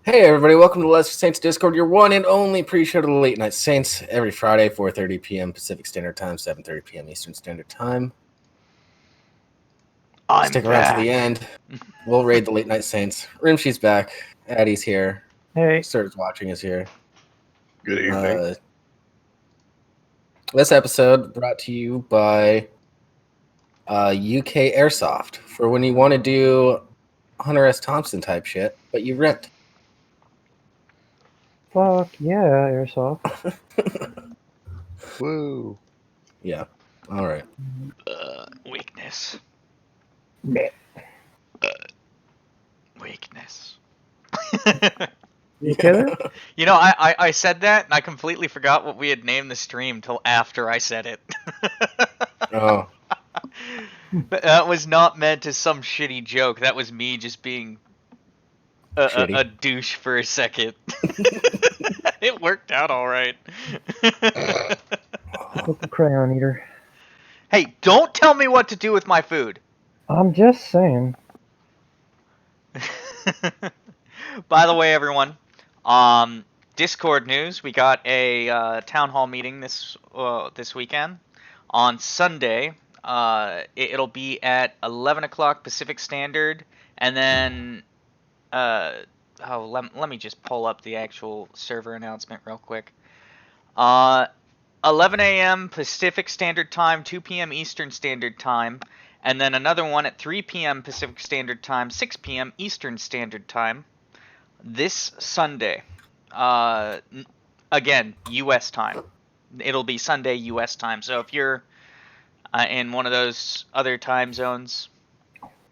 Hey everybody, welcome to Lesser Saints Discord, your one and only pre-show to the Late Night Saints, every Friday, 4:30 p.m. Pacific Standard Time, 7:30 p.m. Eastern Standard Time. Stick around to the end. We'll raid the Late Night Saints. Rimshee's back. Addie's here. Hey. SirIsWatching is here. Good evening. This episode brought to you by UK Airsoft for when you want to do Hunter S. Thompson type shit, but you rent. Fuck yeah, Airsoft. Woo. Yeah. All right. Weakness. Weakness. You kidding? You know, I said that, and I completely forgot what we had named the stream till after I said it. Oh. But that was not meant as some shitty joke. That was me just being a douche for a second. It worked out all right. Local crayon eater. Hey, don't tell me what to do with my food. I'm just saying. By the way, everyone, Discord news. We got a town hall meeting this weekend on Sunday. It'll be at 11 o'clock Pacific Standard, and then let me just pull up the actual server announcement real quick. 11 a.m. Pacific Standard Time, 2 p.m. Eastern Standard Time, and then another one at 3 p.m. Pacific Standard Time, 6 p.m. Eastern Standard Time, this Sunday. Again, U.S. time. It'll be Sunday U.S. time, so if you're in one of those other time zones,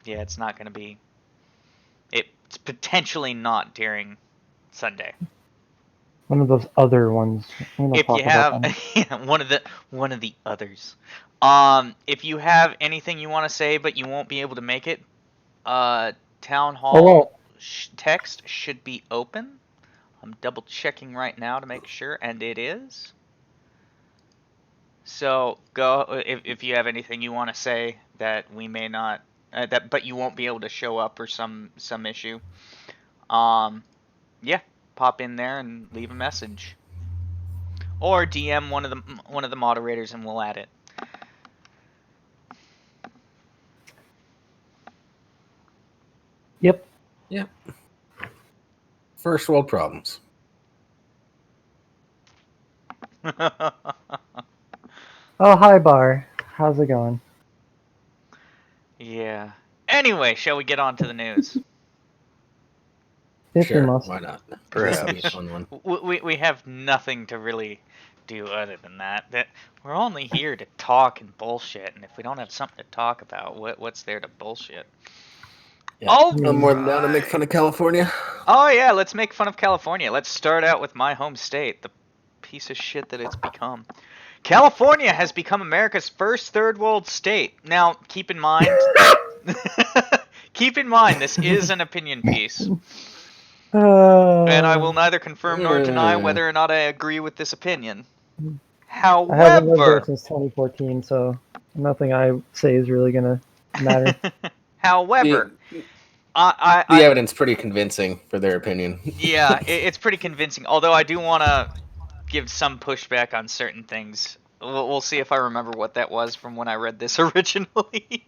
yeah, it's not going to be... It's potentially not during Sunday. One of those other ones. If you have yeah, one of the others. If you have anything you want to say but you won't be able to make it, town hall text should be open. I'm double checking right now to make sure, and it is. So go if you have anything you want to say that we may not but you won't be able to show up or some issue. Yeah, pop in there and leave a message, or DM one of the moderators and we'll add it. Yep. First world problems. Oh, hi, Bar. How's it going? Yeah. Anyway, shall we get on to the news? If Sure, you must. why not? Perhaps. That'd be a fun one. We have nothing to really do other than that. That we're only here to talk and bullshit, and if we don't have something to talk about, what's there to bullshit? Yeah. Oh, I'm more than down to make fun of California. Oh yeah, let's make fun of California. Let's start out with my home state, the piece of shit that it's become. California has become America's first third world state. Now, keep in mind, this is an opinion piece, and I will neither confirm nor deny whether or not I agree with this opinion. I haven't lived there However, since 2014, so nothing I say is really gonna matter. however, The I evidence pretty convincing for their opinion. yeah, it's pretty convincing. Although I do want to give some pushback on certain things. We'll see if I remember what that was from when I read this originally.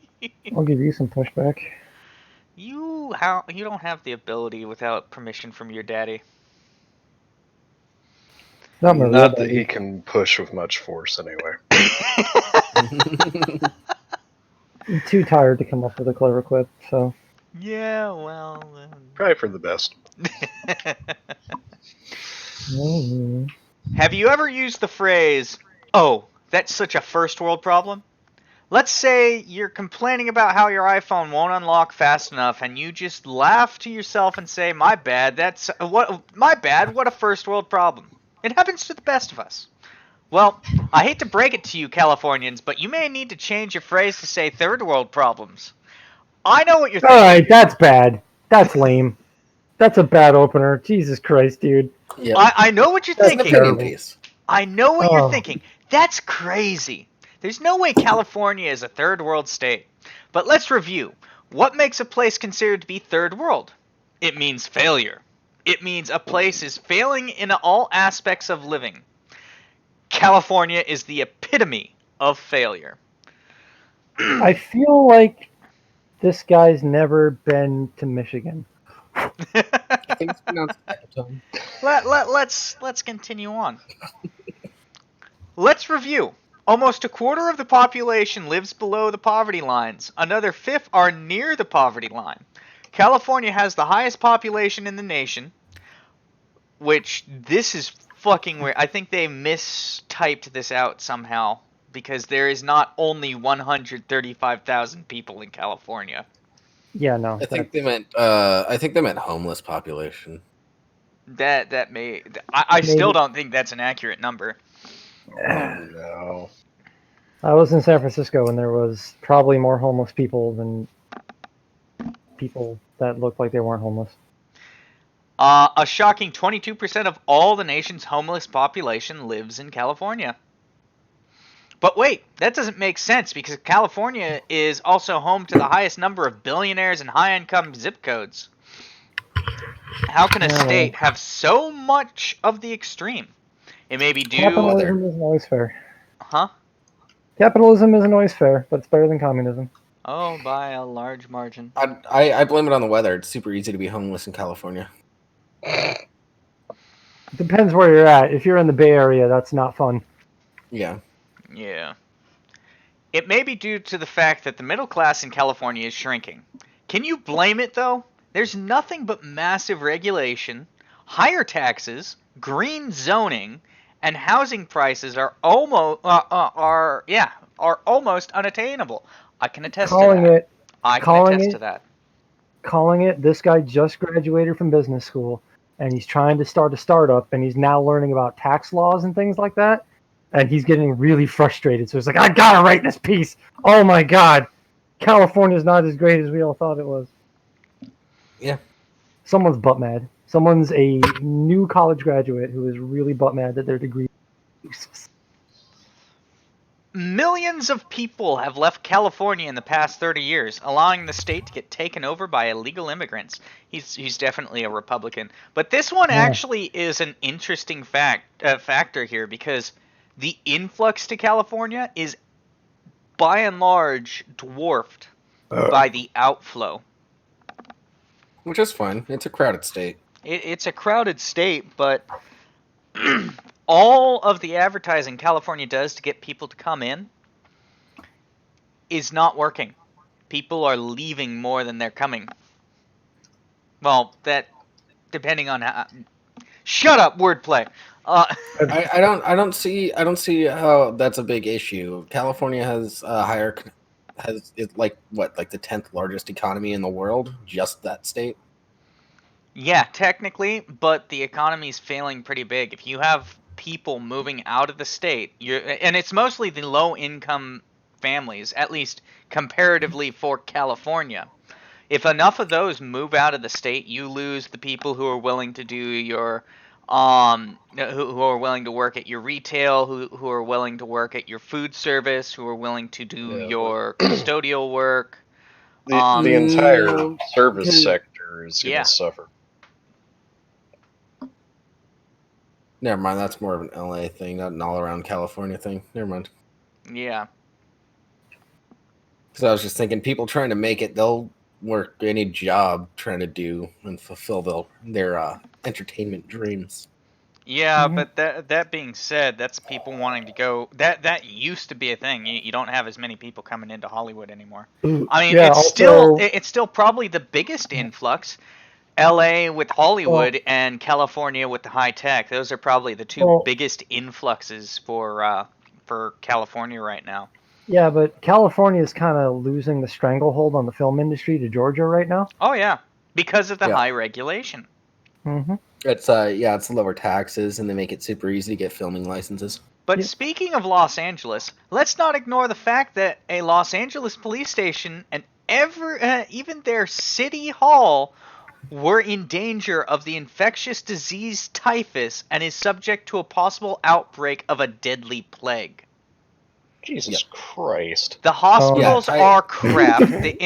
I'll give you some pushback. You don't have the ability without permission from your daddy. Not my real Not that daddy. he can push with much force anyway. I'm too tired to come up with a clever quip, so. Yeah, well. Probably for the best. Have you ever used the phrase, "Oh, that's such a first world problem"? Let's say you're complaining about how your iPhone won't unlock fast enough, and you just laugh to yourself and say, "My bad. What a first world problem." It happens to the best of us. Well, I hate to break it to you, Californians, but you may need to change your phrase to say third world problems. I know what you're thinking. Alright, that's bad. That's lame. That's a bad opener. Jesus Christ, dude. Yep. I know what you're That's an thinking. opinion piece. I know what you're Oh. thinking. That's crazy. There's no way California is a third world state. But let's review. What makes a place considered to be third world? It means failure. It means a place is failing in all aspects of living. California is the epitome of failure. I feel like this guy's never been to Michigan. I think it's pronounced Ecatone. Let's continue on. Let's review. Almost a quarter of the population lives below the poverty lines. Another fifth are near the poverty line. California has the highest population in the nation, which this is fucking weird. I think they mistyped this out somehow because there is not only 135,000 people in California. Yeah, no. I think they meant homeless population. That may I still don't think that's an accurate number. No. I was in San Francisco and there was probably more homeless people than people that looked like they weren't homeless. A shocking 22% of all the nation's homeless population lives in California. But wait, that doesn't make sense because California is also home to the highest number of billionaires and high-income zip codes. How can a state have so much of the extreme? It may be due... Capitalism isn't always fair. Huh? Capitalism isn't always fair, but it's better than communism. Oh, by a large margin. I blame it on the weather. It's super easy to be homeless in California. Depends where you're at. If you're in the Bay Area, that's not fun. Yeah. Yeah. It may be due to the fact that the middle class in California is shrinking. Can you blame it, though? There's nothing but massive regulation, higher taxes, green zoning, and housing prices are almost unattainable. I can attest to that. I can attest to that. Calling it, this guy just graduated from business school, and he's trying to start a startup, and he's now learning about tax laws and things like that, and he's getting really frustrated. So he's like, I gotta write this piece. Oh my god, California's not as great as we all thought it was. Yeah. Someone's butt mad. Someone's a new college graduate who is really butt mad that their degree is useless. Millions of people have left California in the past 30 years, allowing the state to get taken over by illegal immigrants. He's definitely a Republican. But this one actually is an interesting factor here because the influx to California is by and large dwarfed by the outflow. Which is fine. It's a crowded state. It's a crowded state, but all of the advertising California does to get people to come in is not working. People are leaving more than they're coming. Well, that depending on how. Shut up, wordplay. I don't see how that's a big issue. California has like the 10th largest economy in the world, just that state. Yeah, technically, but the economy's failing pretty big. If you have people moving out of the state, and it's mostly the low-income families, at least comparatively for California. If enough of those move out of the state, you lose the people who are willing to do your who are willing to work at your retail, who are willing to work at your food service, who are willing to do your custodial work. The entire service sector is going to suffer. Never mind, that's more of an LA thing, not an all-around California thing. Never mind. Yeah. Because I was just thinking, people trying to make it, they'll work any job trying to do and fulfill their entertainment dreams. Yeah, but that being said, that's people wanting to go. That used to be a thing. You don't have as many people coming into Hollywood anymore. I mean, it's still probably the biggest influx. LA with Hollywood and California with the high tech. Those are probably the two biggest influxes for California right now. Yeah, but California is kind of losing the stranglehold on the film industry to Georgia right now. Oh yeah, because of the high regulation. Mm-hmm. It's lower taxes and they make it super easy to get filming licenses. But speaking of Los Angeles, let's not ignore the fact that a Los Angeles police station and even their city hall were in danger of the infectious disease typhus and is subject to a possible outbreak of a deadly plague. Jesus Christ. The hospitals are crap. The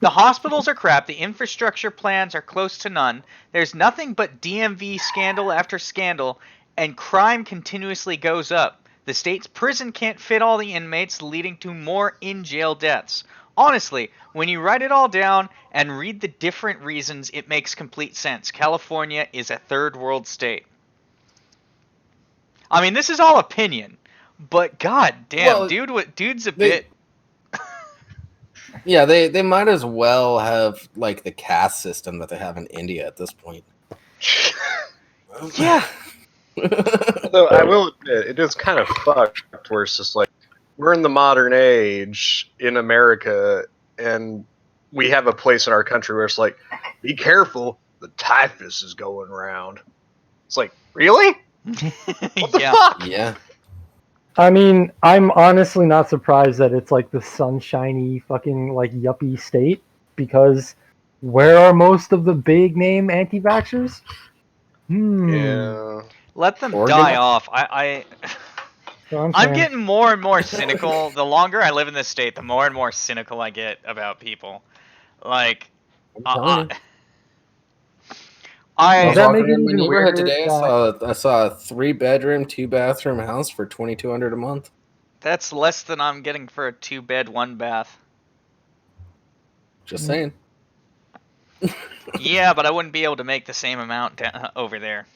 The hospitals are crap. The infrastructure plans are close to none. There's nothing but DMV scandal after scandal, and crime continuously goes up. The state's prison can't fit all the inmates, leading to more in-jail deaths. Honestly, when you write it all down and read the different reasons, it makes complete sense. California is a third world state. I mean, this is all opinion, but god damn, Well, dude's a bit... Yeah, they might as well have like the caste system that they have in India at this point. Yeah. Although I will admit, it is kind of fucked where it's just like, we're in the modern age in America, and we have a place in our country where it's like, be careful, the typhus is going around. It's like, really? What the fuck? Yeah. I mean, I'm honestly not surprised that it's like the sunshiny fucking like yuppie state, because where are most of the big name anti-vaxxers? Yeah. Let them Oregon? die off. So I'm I'm getting more and more cynical. The longer I live in this state, the more and more cynical I get about people. Like, Does I was that walking make it around my even neighborhood weirder today. I saw a 3-bedroom, 2-bathroom house for $2,200 a month. That's less than I'm getting for a 2-bed, 1-bath. Just saying. Yeah, but I wouldn't be able to make the same amount over there.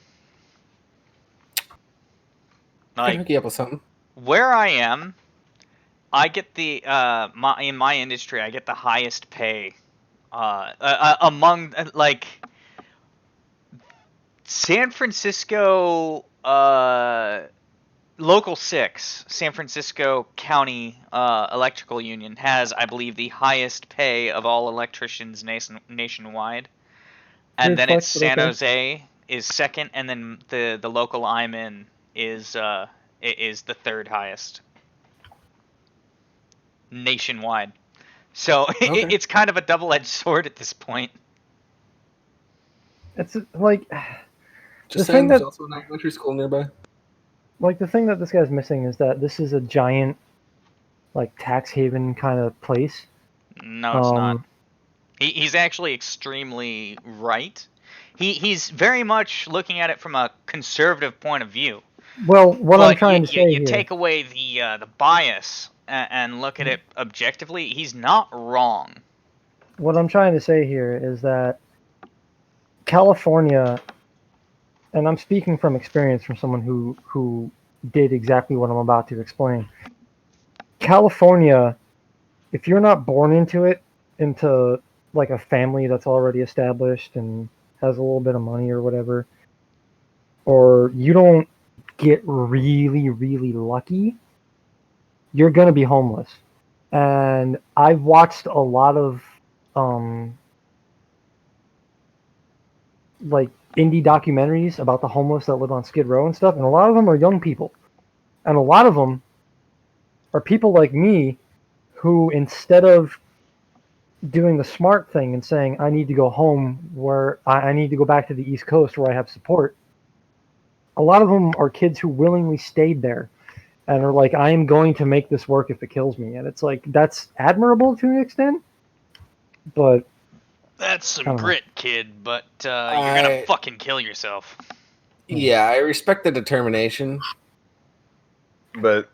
Can Like, hook you up with something. where I am, I get the in my industry, I get the highest pay among like San Francisco Local 6, San Francisco County Electrical Union has, I believe, the highest pay of all electricians nationwide. And then it's San Jose is second, and then the local I'm in is the third highest nationwide. So it's kind of a double-edged sword at this point. It's like Just the saying, thing there's that also an elementary school nearby. like the thing that this guy's missing is that this is a giant like tax haven kind of place. No, it's not. He's actually extremely right. He's very much looking at it from a conservative point of view. Well, what I'm trying to say you here, take away the bias and look at it objectively, he's not wrong. what I'm trying to say here is that California, and I'm speaking from experience from someone who did exactly what I'm about to explain. California, if you're not born into it, into like a family that's already established and has a little bit of money or whatever, or you don't get really, really lucky, you're going to be homeless. And I've watched a lot of like indie documentaries about the homeless that live on Skid Row and stuff, and a lot of them are young people. And a lot of them are people like me who, instead of doing the smart thing and saying, I need to go home, where I need to go back to the East Coast where I have support, a lot of them are kids who willingly stayed there and are like, I am going to make this work if it kills me. And it's like, that's admirable to an extent, but that's some grit, kid, but you're gonna fucking kill yourself. Yeah, I respect the determination, but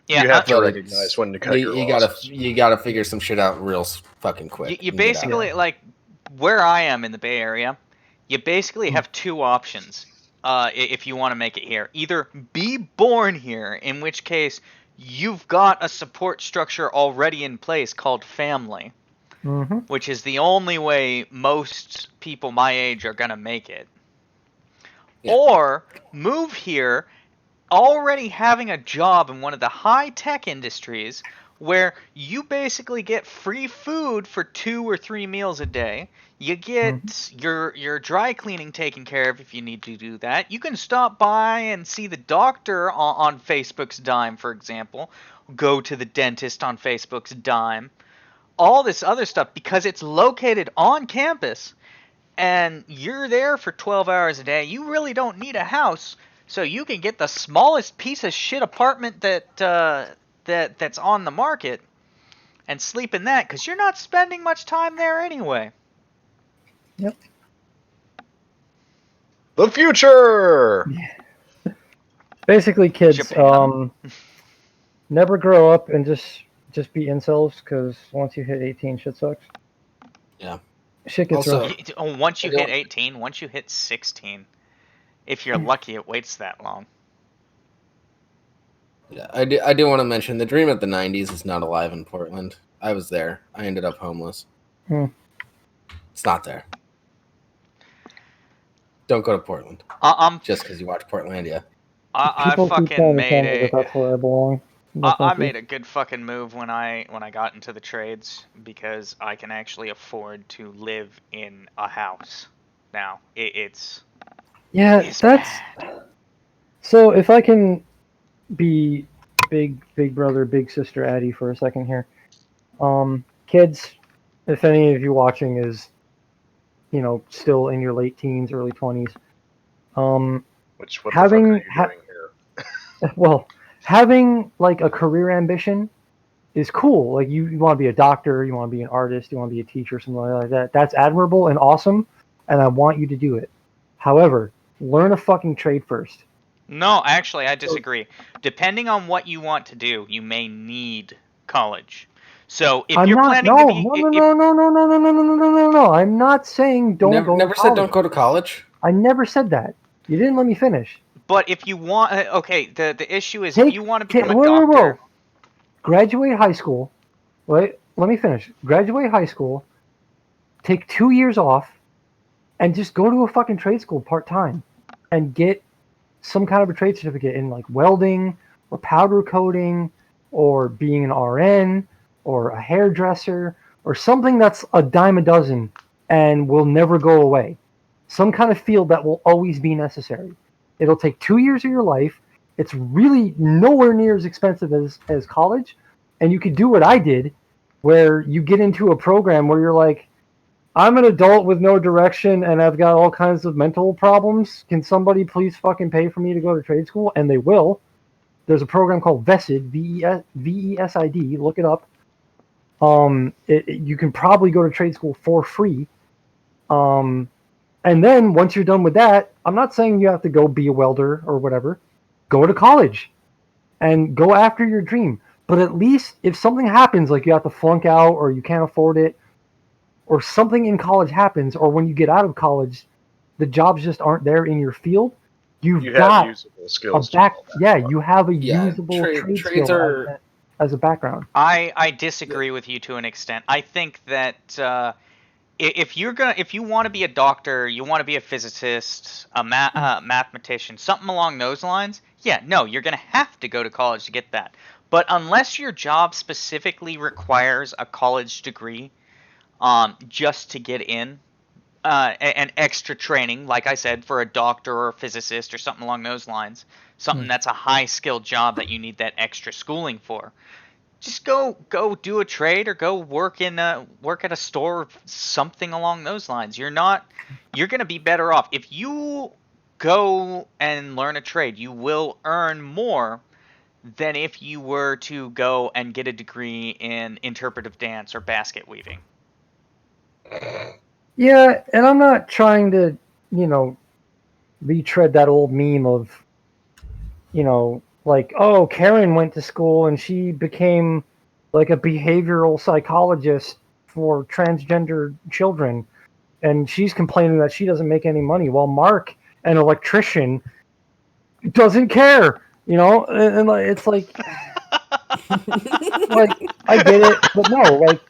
yeah, you have to recognize when to cut your losses. You gotta figure some shit out real fucking quick. You basically, like, where I am in the Bay Area, you basically have two options if you want to make it here. Either be born here, in which case you've got a support structure already in place called family, which is the only way most people my age are going to make it. Yeah. Or move here already having a job in one of the high-tech industries where you basically get free food for 2 or 3 meals a day. You get your dry cleaning taken care of if you need to do that. You can stop by and see the doctor on Facebook's dime, for example. Go to the dentist on Facebook's dime. All this other stuff, because it's located on campus and you're there for 12 hours a day. You really don't need a house, so you can get the smallest piece of shit apartment that's on the market and sleep in that because you're not spending much time there anyway. Yep. The future. Basically, kids, Japan. never grow up and just be incels, because once you hit 18, shit sucks. Yeah. Shit gets Also- rough. Once you I don't- hit 18, once you hit 16, if you're lucky, it waits that long. Yeah, I do want to mention the dream of the '90s is not alive in Portland. I was there. I ended up homeless. It's not there. Don't go to Portland just because you watch Portlandia. I People keep fucking trying to tell made me that that's where I belong. No, I thank you. made a good fucking move when I got into the trades because I can actually afford to live in a house now. It's That's bad. so. If I can be big brother, big sister Addie for a second here, kids, if any of you watching is, still in your late teens, early 20s, Which what having the fuck are you doing here? well, having like a career ambition is cool. Like you want to be a doctor, you want to be an artist, you want to be a teacher, something like that. That's admirable and awesome, and I want you to do it. However, learn a fucking trade first. No, actually, I disagree. Depending on what you want to do, you may need college. So if I'm you're not. planning No, to be, no. I'm not saying don't go. Never to said college. don't go to college. I never said that. You didn't let me finish. but if you want, okay, the issue is if you want to become a whoa. doctor. Graduate high school. Wait, let me finish. Graduate high school. Take 2 years off, and just go to a fucking trade school part time, and get some kind of a trade certificate in like welding or powder coating or being an RN or a hairdresser or something that's a dime a dozen and will never go away. Some kind of field that will always be necessary. It'll take 2 years of your life. It's really nowhere near as expensive as college. And you could do what I did, where you get into a program where you're like, I'm an adult with no direction and I've got all kinds of mental problems. Can somebody please fucking pay for me to go to trade school? And they will. There's a program called VESID, VESID. Look it up. You can probably go to trade school for free. And then once you're done with that, I'm not saying you have to go be a welder or whatever. Go to college and go after your dream. But at least if something happens, like you have to flunk out or you can't afford it, or something in college happens, or when you get out of college, the jobs just aren't there in your field, you got have usable skills. you have a Yeah, usable trade trades skill are. as a background. I disagree with you to an extent. I think that if you want to be a doctor, you want to be a physicist, a mathematician, something along those lines. Yeah, no, you're gonna have to go to college to get that. But unless your job specifically requires a college degree, just to get in, and extra training, like I said, for a doctor or a physicist or something along those lines, something that's a high skilled job that you need that extra schooling for. Just go do a trade or go work at a store, something along those lines. You're gonna be better off if you go and learn a trade. You will earn more than if you were to go and get a degree in interpretive dance or basket weaving. Yeah, and I'm not trying to, retread that old meme of, like, oh, Karen went to school and she became like a behavioral psychologist for transgender children, and she's complaining that she doesn't make any money, while Mark, an electrician, doesn't care, and it's like, like, I get it, but no, like,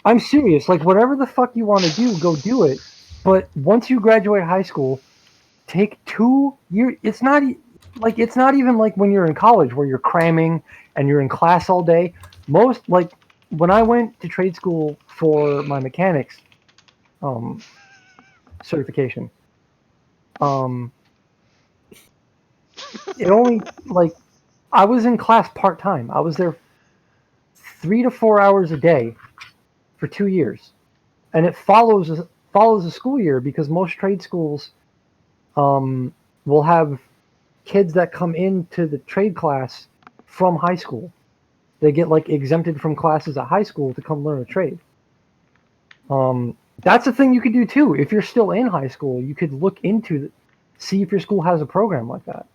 I'm serious. Like, whatever the fuck you want to do, go do it. But once you graduate high school, take 2 years. It's not even like when you're in college where you're cramming and you're in class all day. Most, like, when I went to trade school for my mechanics certification, it only, like, I was in class part time. I was there 3 to 4 hours a day for 2 years, and it follows a school year, because most trade schools will have kids that come into the trade class from high school. they get like exempted from classes at high school to come learn a trade. That's a thing you could do too. If you're still in high school, you could look into see if your school has a program like that.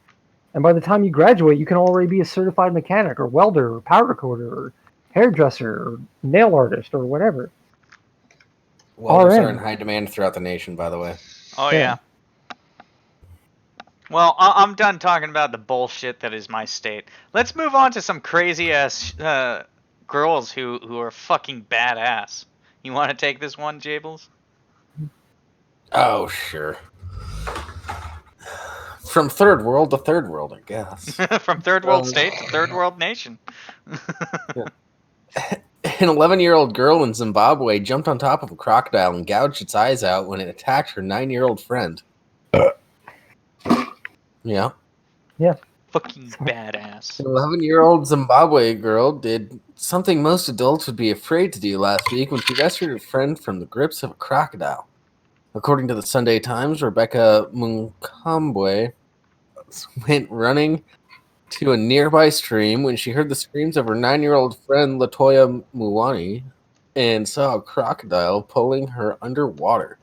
And by the time you graduate, you can already be a certified mechanic or welder or powder coater or hairdresser or nail artist or whatever. Welders are RN. in high demand throughout the nation, by the way. Oh Yeah. yeah. Well, I'm done talking about the bullshit that is my state. Let's move on to some crazy ass girls who are fucking badass. You want to take this one, Jables? Oh, sure. From third world to third world, I guess. From third world state to third world nation. An 11-year-old girl in Zimbabwe jumped on top of a crocodile and gouged its eyes out when it attacked her 9-year-old friend. Yeah. Fucking badass. An 11-year-old Zimbabwe girl did something most adults would be afraid to do last week when she rescued her friend from the grips of a crocodile. According to the Sunday Times, Rebecca Munkambwe went running to a nearby stream when she heard the screams of her 9-year-old friend Latoya Muwani and saw a crocodile pulling her underwater.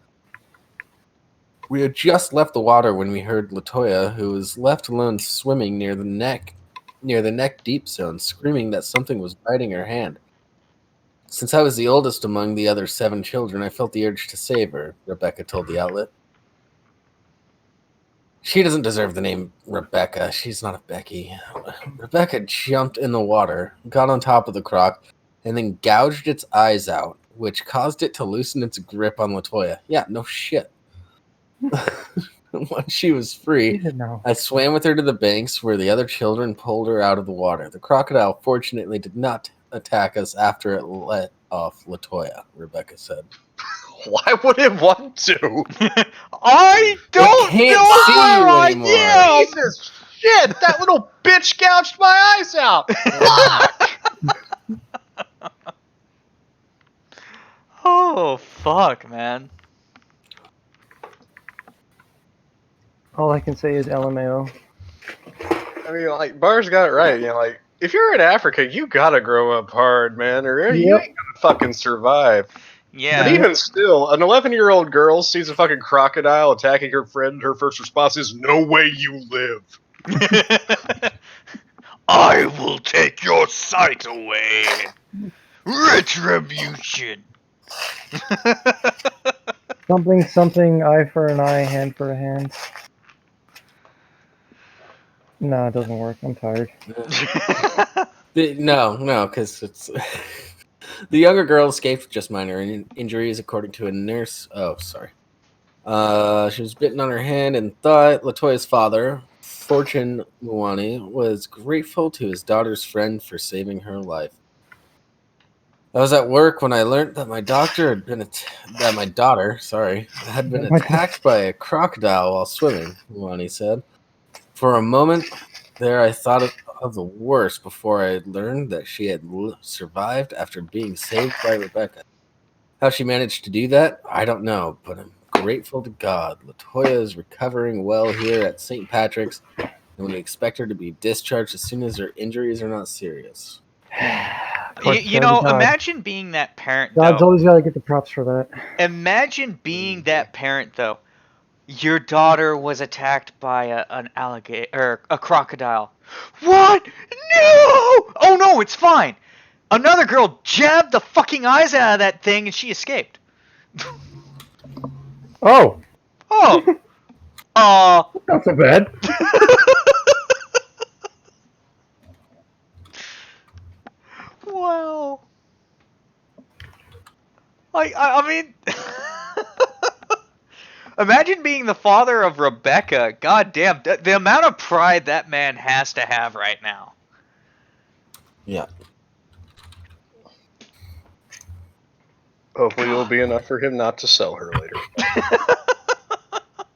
We had just left the water when we heard Latoya, who was left alone swimming near the neck deep zone, screaming that something was biting her hand. Since I was the oldest among the other 7 children, I felt the urge to save her, Rebecca told the outlet. She doesn't deserve the name Rebecca. She's not a Becky. Rebecca jumped in the water, got on top of the croc, and then gouged its eyes out, which caused it to loosen its grip on Latoya. Yeah, no shit. Once she was free, I swam with her to the banks where the other children pulled her out of the water. The crocodile fortunately did not attack us after it let off Latoya, Rebecca said. Why would it want to? I don't can't know see where you I anymore. am! Jesus shit! That little bitch gouged my eyes out! Fuck! Oh, fuck, man. All I can say is LMAO. I mean, like, Bar's got it right. You know, like, if you're in Africa, you gotta grow up hard, man, or you ain't gonna fucking survive. Yeah. But even still, an 11-year-old girl sees a fucking crocodile attacking her friend. Her first response is, "No way you live." I will take your sight away. Retribution. Something, eye for an eye, hand for a hand. No, it doesn't work. I'm tired. No, because it's... The younger girl escaped with just minor injuries, according to a nurse. Oh, sorry. She was bitten on her hand and thought. Latoya's father, Fortune Muwani, was grateful to his daughter's friend for saving her life. I was at work when I learned that my daughter had been attacked by a crocodile while swimming, Muwani said. For a moment there, I thought of the worst before I learned that she had survived after being saved by Rebecca. How she managed to do that, I don't know, but I'm grateful to God. Latoya is recovering well here at St. Patrick's, and we expect her to be discharged as soon as her injuries are not serious. You know, imagine being that parent, God's though. always got to get the props for that. Imagine being that parent, though. Your daughter was attacked by an alligator or a crocodile. What? No! Oh no, it's fine. Another girl jabbed the fucking eyes out of that thing and she escaped. Oh. Oh. Not so bad. Wow. I mean, imagine being the father of Rebecca. God damn, the amount of pride that man has to have right now. Yeah. Hopefully it'll be enough for him not to sell her later.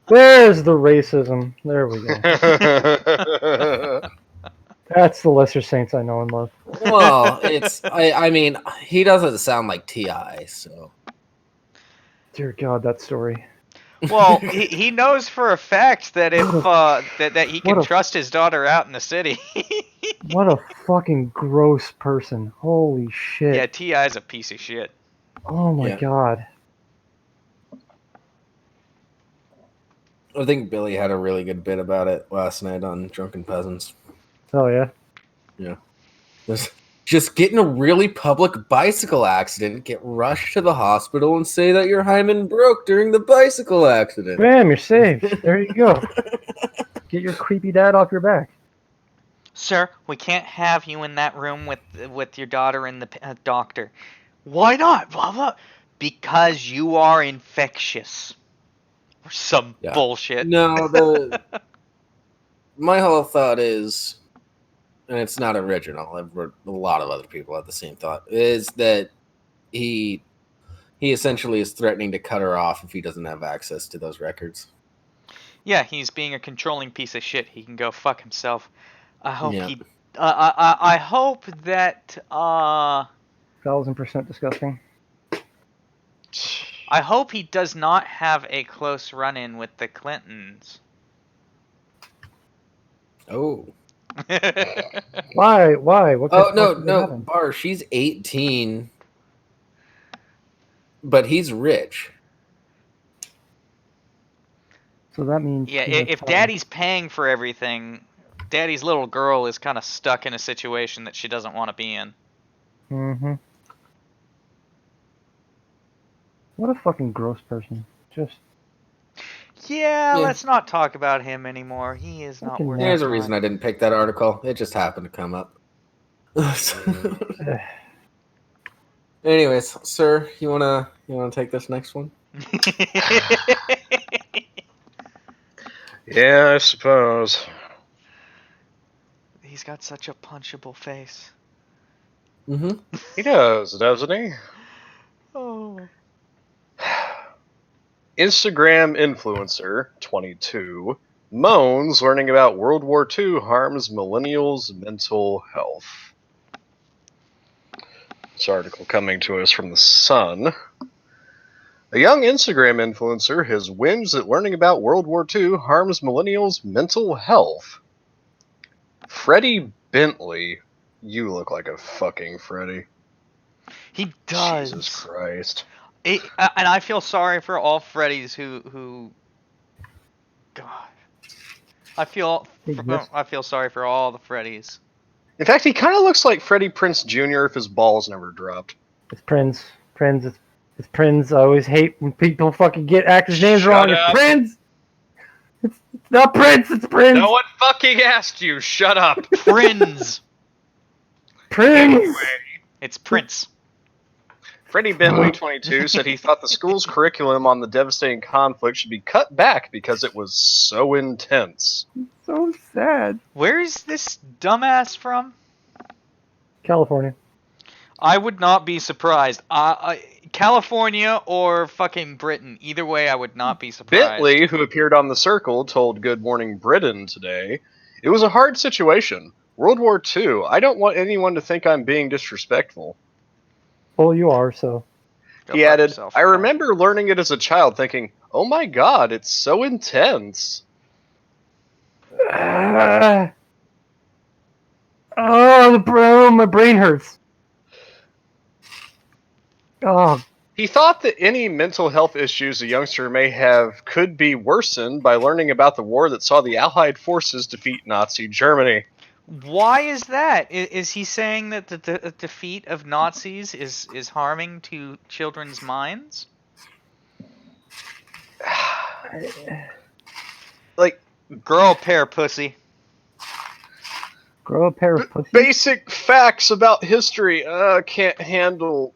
There's the racism. There we go. That's the lesser saints I know and love. Well, I mean, he doesn't sound like T.I., so. Dear God, that story. Well, he knows for a fact that if that he can What a- trust his daughter out in the city. What a fucking gross person. Holy shit. Yeah, T.I.'s a piece of shit. Oh my Yeah. god. I think Billy had a really good bit about it last night on Drunken Peasants. Oh yeah. Just get in a really public bicycle accident, get rushed to the hospital, and say that your hymen broke during the bicycle accident. Bam, you're saved. There you go. Get your creepy dad off your back. Sir, we can't have you in that room with your daughter and the doctor. Why not? Blah blah. Because you are infectious. Or some Yeah. bullshit. No, my whole thought is, and it's not original, I've heard a lot of other people have the same thought, is that he essentially is threatening to cut her off if he doesn't have access to those records. Yeah, he's being a controlling piece of shit. He can go fuck himself. I hope Yeah. he. I hope that. 1000% disgusting. I hope he does not have a close run-in with the Clintons. Oh. Why? What Oh, the fuck did no, happen? Bar, she's 18, but he's rich. So that means Yeah, she has if problems. Daddy's paying for everything, Daddy's little girl is kind of stuck in a situation that she doesn't want to be in. Mm-hmm. What a fucking gross person. Just Yeah, Yeah. let's not talk about him anymore. He is not Fucking worth There's our a reason time. I didn't pick that article. It just happened to come up. Anyways, sir, you wanna take this next one? Yeah, I suppose. He's got such a punchable face. Mm-hmm. He does, doesn't he? Oh. Instagram influencer 22 moans learning about World War II harms millennials' mental health. This article coming to us from The Sun. A young Instagram influencer has whinged that learning about World War II harms millennials' mental health. Freddie Bentley. You look like a fucking Freddie. He does. Jesus Christ. And I feel sorry for all Freddies who. God. I feel sorry for all the Freddies. In fact, he kind of looks like Freddie Prinze Jr. if his balls never dropped. it's Prince. It's Prince. I always hate when people fucking get actors' names Shut wrong. up. It's Prince. It's not Prince. It's Prince. No one fucking asked you. Shut up. Prince. Prince. It's Prince. Freddie Bentley, 22, said he thought the school's curriculum on the devastating conflict should be cut back because it was so intense. So sad. Where's this dumbass from? California. I would not be surprised. California or fucking Britain. Either way, I would not be surprised. Bentley, who appeared on The Circle, told Good Morning Britain today, "It was a hard situation. World War II. I don't want anyone to think I'm being disrespectful." Well, you are, so. Go He fuck added, yourself, "I cunt." remember learning it as a child thinking, oh my god, it's so intense." Oh, my brain hurts. Oh, He thought that any mental health issues a youngster may have could be worsened by learning about the war that saw the Allied forces defeat Nazi Germany. Why is that? Is he saying that the defeat of Nazis is harming to children's minds? Like, Grow a pair, pussy. grow a pair of pussy. basic facts about history, can't handle.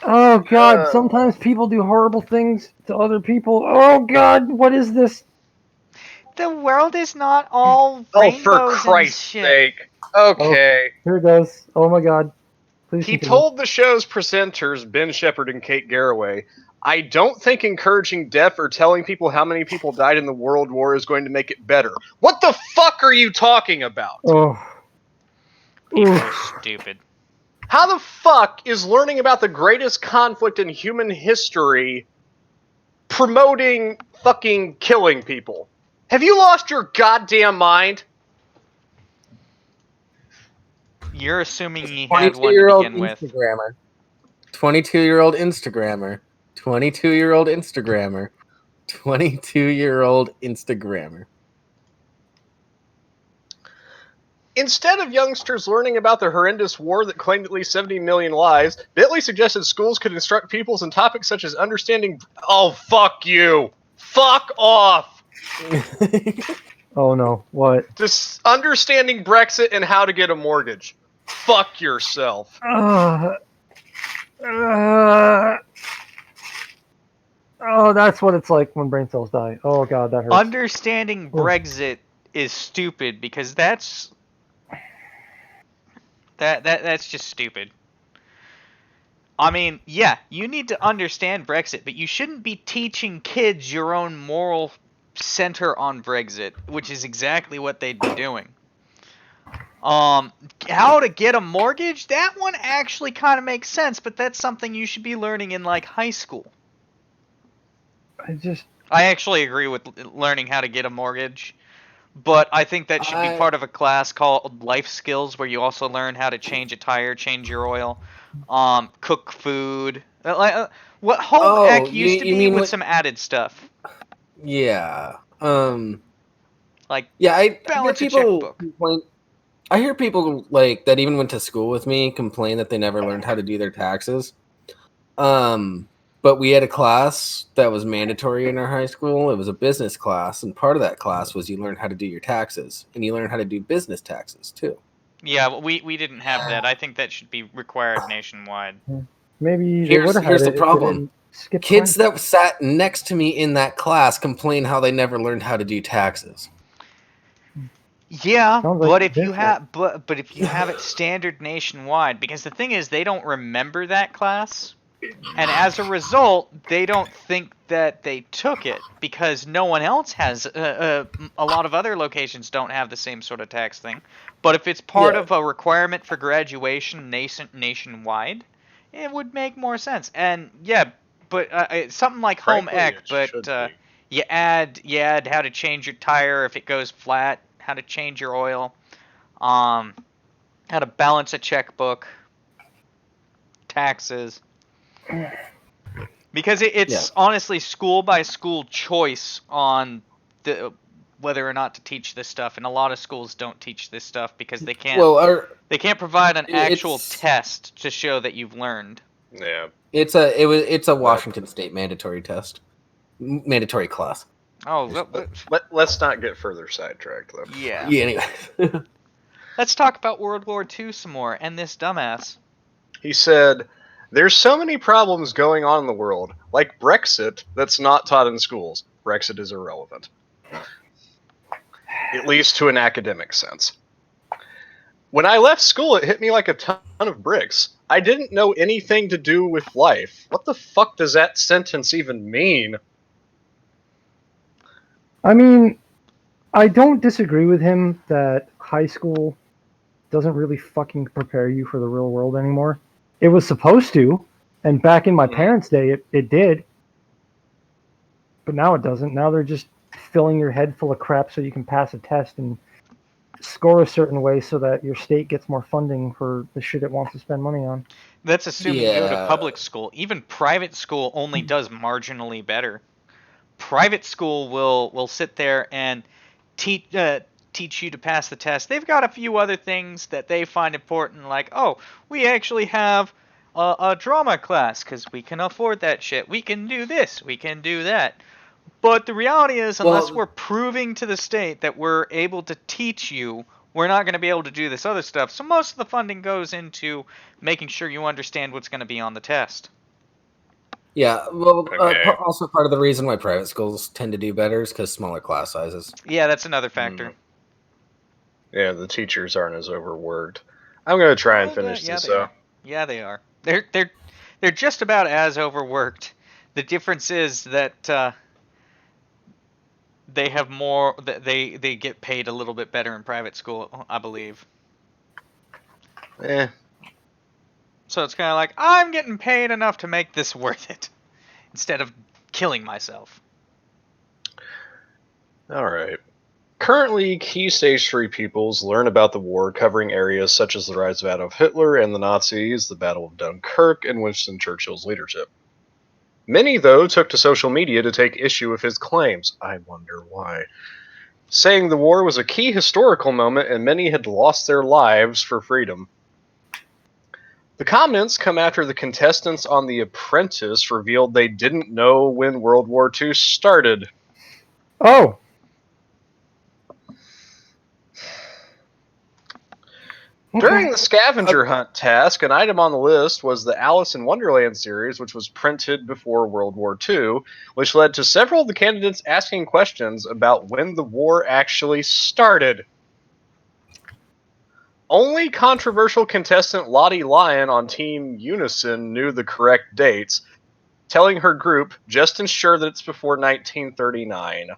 Oh God! Sometimes people do horrible things to other people. Oh God! What is this? The world is not all Oh, rainbows for and Christ's shit. sake. Okay. Here it goes. Oh my God! Please. He continue. told the show's presenters, Ben Shepherd and Kate Garraway, "I don't think encouraging death or telling people how many people died in the World War is going to make it better." What the fuck are you talking about? Oh. People Oof. are stupid. How the fuck is learning about the greatest conflict in human history promoting fucking killing people. Have you lost your goddamn mind? You're assuming he had one to 22-year-old begin with. Instagrammer. 22-year-old Instagrammer. 22-year-old Instagrammer. 22-year-old Instagrammer. Instead of youngsters learning about the horrendous war that claimed at least 70 million lives, Bentley suggested schools could instruct pupils in topics such as understanding... Oh, fuck you! Fuck off! Oh no, what? Just understanding Brexit and how to get a mortgage. Fuck yourself. Oh, that's what it's like when brain cells die. Oh god, that hurts. Understanding Brexit is stupid because that's just stupid. I mean, yeah, you need to understand Brexit, but you shouldn't be teaching kids your own moral center on Brexit, which is exactly what they'd be doing. How to get a mortgage? That one actually kind of makes sense, but that's something you should be learning in like high school. I actually agree with learning how to get a mortgage, but I think that should be part of a class called life skills, where you also learn how to change a tire, change your oil, cook food. What home ec used to be with some added stuff. Yeah. Like, yeah, I hear balance a people checkbook. complain. I hear people like that even went to school with me complain that they never learned how to do their taxes. But we had a class that was mandatory in our high school. It was a business class, and part of that class was you learn how to do your taxes, and you learn how to do business taxes too. Yeah, we didn't have that. I think that should be required nationwide. Maybe here's the problem. Kids class. that sat next to me in that class complain how they never learned how to do taxes. Yeah, Sounds but like if you have but if you have it standard nationwide, because the thing is they don't remember that class, and as a result they don't think that they took it because no one else has. A lot of other locations don't have the same sort of tax thing. But if it's part of a requirement for graduation nationwide, it would make more sense. And yeah, but it's something like Frankly, home ec, it but should be. you add how to change your tire if it goes flat, how to change your oil, how to balance a checkbook, taxes. Because it's honestly school by school choice on whether or not to teach this stuff, and a lot of schools don't teach this stuff because they can't. Well, they can't provide an actual test to show that you've learned. Yeah, it's a Washington State mandatory test, mandatory class. Oh, let's not get further sidetracked though. Yeah. Yeah. Anyway, let's talk about World War II some more and this dumbass. He said, "There's so many problems going on in the world, like Brexit, that's not taught in schools. Brexit is irrelevant, at least to an academic sense. When I left school, it hit me like a ton of bricks. I didn't know anything to do with life. What the fuck does that sentence even mean?" I mean, I don't disagree with him that high school doesn't really fucking prepare you for the real world anymore. It was supposed to, and back in my parents' day, it did. But now it doesn't. Now they're just filling your head full of crap so you can pass a test and score a certain way so that your state gets more funding for the shit it wants to spend money on. That's assuming you go to public school. Even private school only does marginally better. Private school will sit there and teach you to pass the test. They've got a few other things that they find important, like, oh, we actually have a drama class because we can afford that shit. We can do this. We can do that. But the reality is, unless we're proving to the state that we're able to teach you, we're not going to be able to do this other stuff. So most of the funding goes into making sure you understand what's going to be on the test. Yeah, well, also part of the reason why private schools tend to do better is because smaller class sizes. Yeah, that's another factor. Yeah, the teachers aren't as overworked. I'm going to try and finish this up. Yeah, they are. They're just about as overworked. The difference is that they have more. They get paid a little bit better in private school, I believe. So it's kind of like, I'm getting paid enough to make this worth it, instead of killing myself. All right. Currently, key Stage 3 pupils learn about the war, covering areas such as the rise of Adolf Hitler and the Nazis, the Battle of Dunkirk, and Winston Churchill's leadership. Many, though, took to social media to take issue with his claims. I wonder why. Saying the war was a key historical moment and many had lost their lives for freedom. The comments come after the contestants on The Apprentice revealed they didn't know when World War II started. Oh, During the scavenger hunt task, an item on the list was the Alice in Wonderland series, which was printed before World War II, which led to several of the candidates asking questions about when the war actually started. Only controversial contestant Lottie Lyon on Team Unison knew the correct dates, telling her group, just ensure that it's before 1939.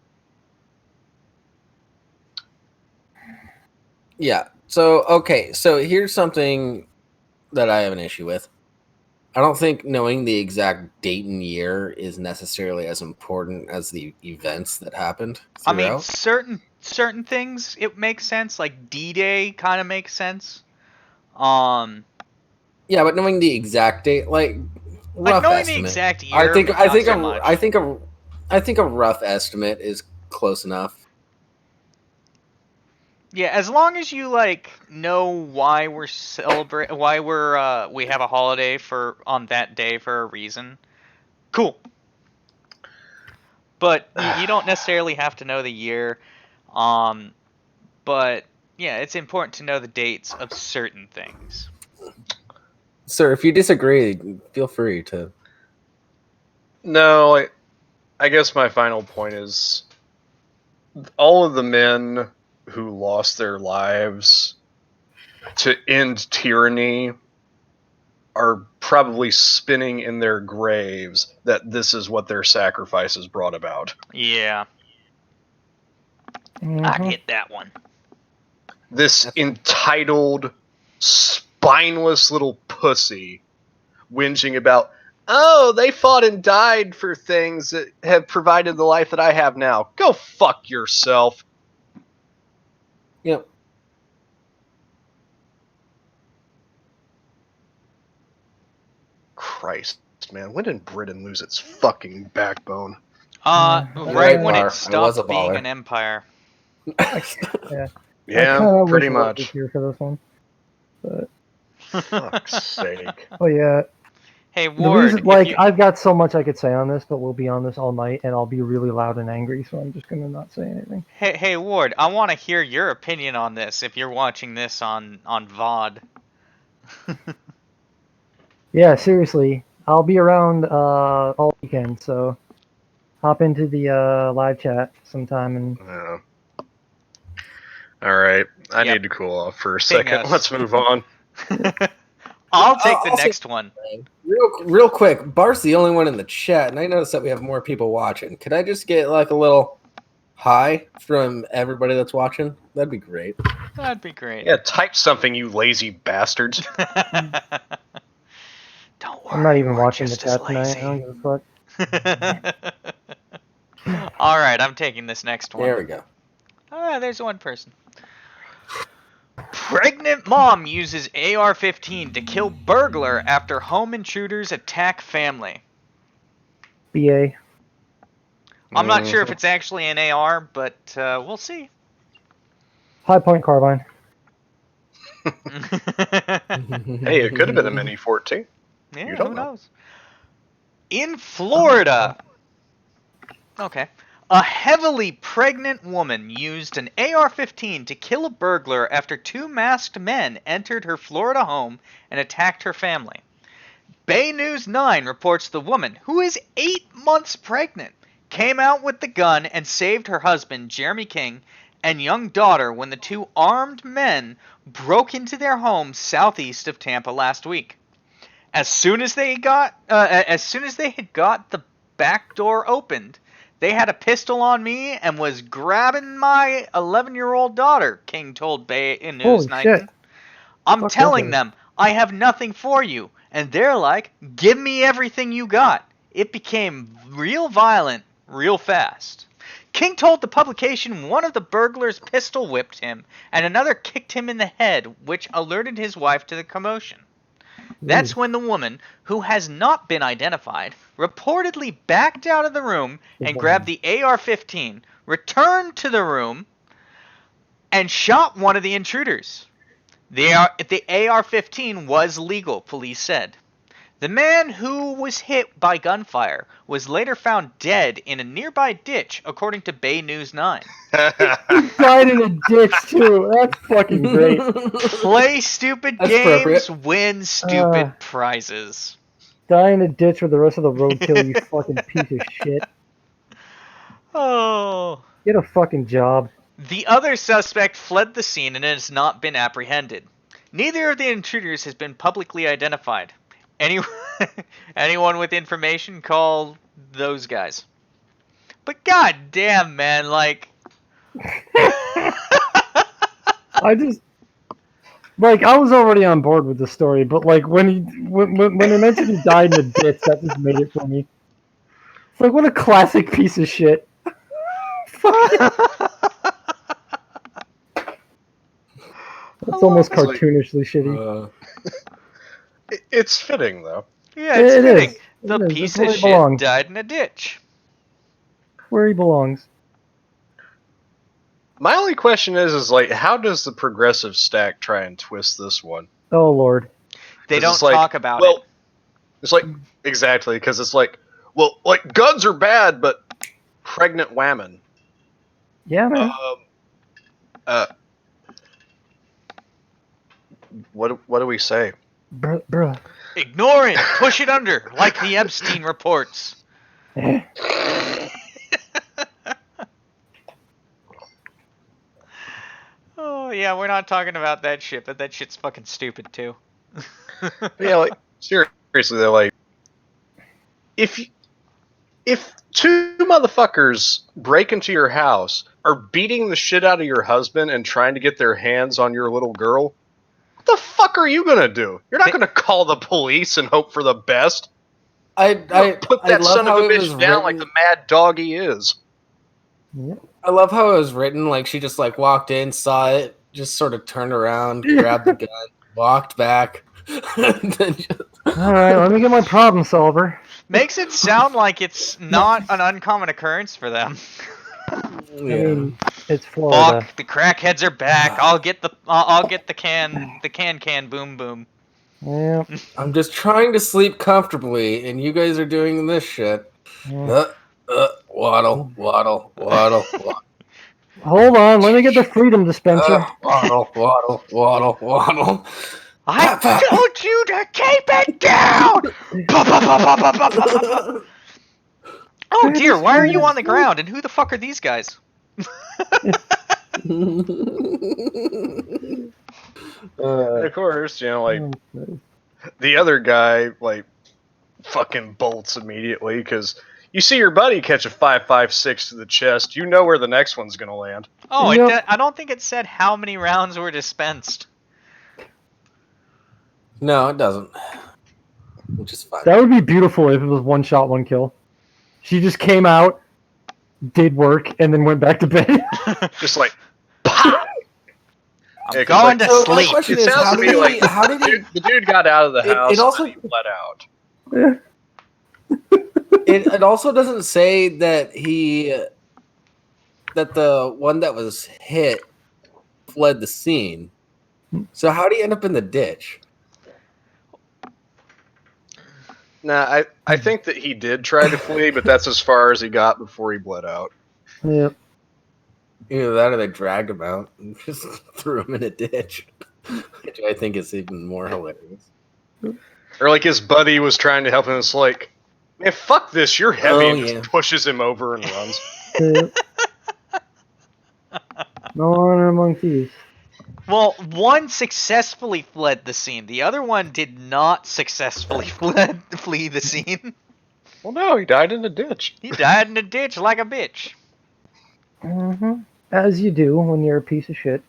Yeah. So here's something that I have an issue with. I don't think knowing the exact date and year is necessarily as important as the events that happened throughout. I mean, certain things it makes sense. Like D-Day kind of makes sense. Yeah, but knowing the exact date, like knowing estimate, the exact year, I think a rough estimate is close enough. Yeah, as long as you know why we're we have a holiday on that day for a reason, cool. But you don't necessarily have to know the year, but yeah, it's important to know the dates of certain things. Sir, if you disagree, feel free to. No, I guess my final point is all of the men who lost their lives to end tyranny are probably spinning in their graves that this is what their sacrifices brought about. Yeah. Mm-hmm. I get that one. This entitled, spineless little pussy whinging about, oh, they fought and died for things that have provided the life that I have now. Go fuck yourself. Yep. Christ, man, when did Britain lose its fucking backbone? Right when bar. it stopped being an empire. Yeah, pretty wish I much. was here for this one. But Fuck's sake. oh yeah. Hey The Ward, reason, I've got so much I could say on this, but we'll be on this all night, and I'll be really loud and angry, so I'm just gonna not say anything. Hey Ward, I want to hear your opinion on this. If you're watching this on VOD. Yeah, seriously, I'll be around all weekend, so hop into the live chat sometime and. All right, I Yep. need to cool off for a Ping second. us. Let's move on. I'll take the next one. Real quick, Bart's the only one in the chat, and I noticed that we have more people watching. Could I just get a little hi from everybody that's watching? That'd be great. That'd be great. Yeah, type something, you lazy bastards. Don't worry. I'm not even watching the chat tonight. I don't give a fuck. All right, I'm taking this next one. There we go. There's one person. Pregnant mom uses AR-15 to kill burglar after home intruders attack family. BA. I'm not sure if it's actually an AR, but we'll see. High point carbine. Hey, it could have been a Mini 14. Yeah, You don't who know. knows? In Florida. Okay. A heavily pregnant woman used an AR-15 to kill a burglar after two masked men entered her Florida home and attacked her family. Bay News 9 reports the woman, who is 8 months pregnant, came out with the gun and saved her husband, Jeremy King, and young daughter when the two armed men broke into their home southeast of Tampa last week. As soon as they had got the back door opened, they had a pistol on me and was grabbing my 11-year-old daughter, King told Bay News 9. I'm telling them, I have nothing for you. And they're like, give me everything you got. it became real violent real fast. King told the publication one of the burglars pistol whipped him and another kicked him in the head, which alerted his wife to the commotion. That's when the woman, who has not been identified, reportedly backed out of the room and grabbed the AR-15, returned to the room, and shot one of the intruders. The AR-15 was legal, police said. The man who was hit by gunfire was later found dead in a nearby ditch, according to Bay News 9. He died in a ditch, too. That's fucking great. Play stupid That's games, appropriate. win stupid prizes. Die in a ditch with the rest of the roadkill, you fucking piece of shit. Oh. Get a fucking job. The other suspect fled the scene and has not been apprehended. Neither of the intruders has been publicly identified. Anyone with information, call those guys. But goddamn, man, like... I was already on board with the story, but like when they mentioned he died in a ditch, that just made it for me. It's like, what a classic piece of shit. That's almost cartoonishly shitty. It's fitting, though. Yeah, it's fitting. Is. The It is. piece That's where of he shit belongs. died in a ditch. Where he belongs. My only question is like, how does the progressive stack try and twist this one? Oh Lord. They 'Cause don't it's like, talk about well, it. It's like, exactly, because it's like, well, like, guns are bad, but pregnant women. Yeah, man. What do we say? Bruh. Ignore it. Push it under, like the Epstein reports. Oh, yeah, we're not talking about that shit, but that shit's fucking stupid, too. Yeah, like, seriously, they're like, if two motherfuckers break into your house, are beating the shit out of your husband and trying to get their hands on your little girl, what the fuck are you gonna do? You're not gonna call the police and hope for the best. I Put that love son of how a it was bitch down like written. the mad dog he is. I love how it was written. Like she just like walked in, saw it, just sort of turned around, grabbed the gun, walked back. And then just... All right, let me get my problem solver. Makes it sound like it's not an uncommon occurrence for them. I mean, it's Florida. Fuck, the crackheads are back. I'll get the can boom boom. Yeah. I'm just trying to sleep comfortably, and you guys are doing this shit. Yeah. Waddle, waddle, waddle, waddle. Hold on, let me get the freedom dispenser. Waddle, waddle, waddle, waddle. I told you to keep it down! Oh dear, why are you on the ground? And who the fuck are these guys? And of course, you know, like, the other guy, like, fucking bolts immediately, because you see your buddy catch a 5.56 to the chest, you know where the next one's gonna land. Oh, Yep. I don't think it said how many rounds were dispensed. No, it doesn't. Which is fine. That would be beautiful if it was one shot, one kill. She just came out, did work, and then went back to bed. Just like, pow! I'm going to So my sleep. question It is, sounds how to did me he? like How did he? the dude got out of the house It also- and he let out. It also doesn't say that the one that was hit fled the scene. So how did he end up in the ditch? Nah, I think that he did try to flee, but that's as far as he got before he bled out. Yep. Either that or they dragged him out and just threw him in a ditch. Which I think is even more hilarious. Or like his buddy was trying to help him, it's like, man, fuck this, you're heavy, Oh, and yeah. just pushes him over and runs. Yep. No honor among thieves. Well, one successfully fled the scene. The other one did not successfully flee the scene. Well, no, he died in the ditch. He died in a ditch like a bitch. Mm-hmm. As you do when you're a piece of shit.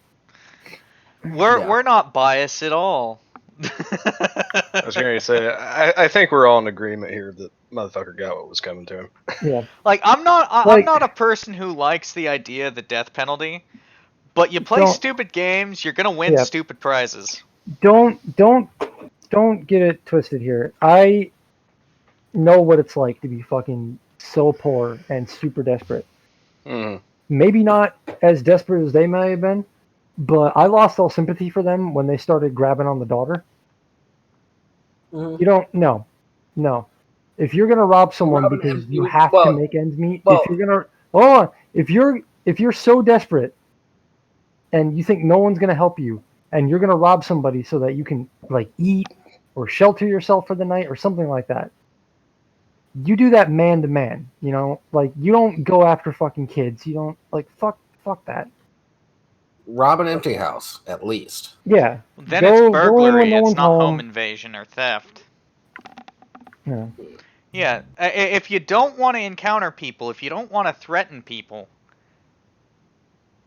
We're not biased at all. I was going to say, I think we're all in agreement here that motherfucker got what was coming to him. Yeah. Like, I'm Like- not a person who likes the idea of the death penalty, but you play Don't- stupid games, you're gonna win Yeah. stupid prizes. Don't get it twisted here. I know what it's like to be fucking so poor and super desperate. Mm. Maybe not as desperate as they may have been, but I lost all sympathy for them when they started grabbing on the daughter. Mhm. You don't no. If you're gonna rob someone Robbing because him, you you- have to well- make ends meet, well- if you're gonna hold on, if you're so desperate and you think no one's gonna help you, and you're gonna rob somebody so that you can like eat or shelter yourself for the night or something like that, you do that man to man. You know, like you don't go after fucking kids. You don't like fuck that. Rob an empty house, at least. Yeah. Then Go it's in burglary, when no it's one's not home home. invasion or theft. Yeah. Yeah, if you don't want to encounter people, if you don't want to threaten people,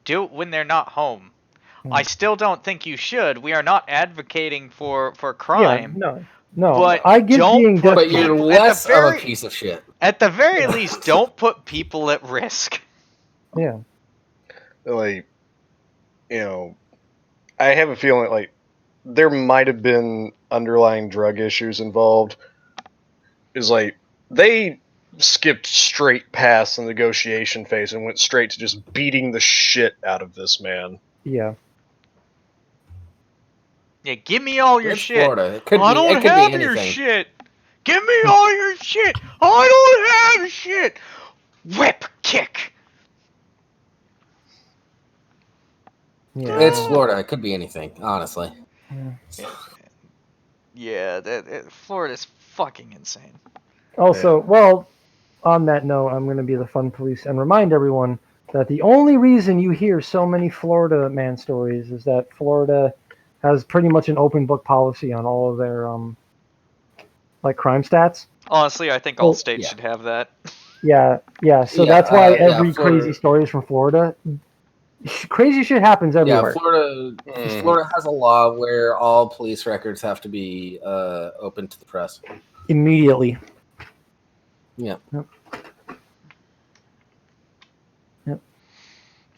do it when they're not home. I still don't think you should. We are not advocating for crime. Yeah, no. But I get don't being put But desperate. you're People- at the less of very- a piece of shit. At the very least, don't put people at risk. Yeah. Like, you know, I have a feeling like there might have been underlying drug issues involved. Is like they skipped straight past the negotiation phase and went straight to just beating the shit out of this man. Yeah. Yeah, give me all your It's shit. Florida. It could I be. don't It could have be your anything. shit. Give me all your shit. I don't have shit. Whip kick. Yeah. It's Florida. It could be anything. Honestly. Yeah, Florida's fucking insane. Also, well, on that note, I'm going to be the fun police and remind everyone that the only reason you hear so many Florida man stories is that Florida has pretty much an open book policy on all of their like crime stats. Honestly, I think all Well, states yeah. should have that. Yeah. So Yeah, that's why yeah, every Florida- crazy story is from Florida. Crazy shit happens everywhere. Yeah, Florida has a law where all police records have to be open to the press. Immediately. Yeah.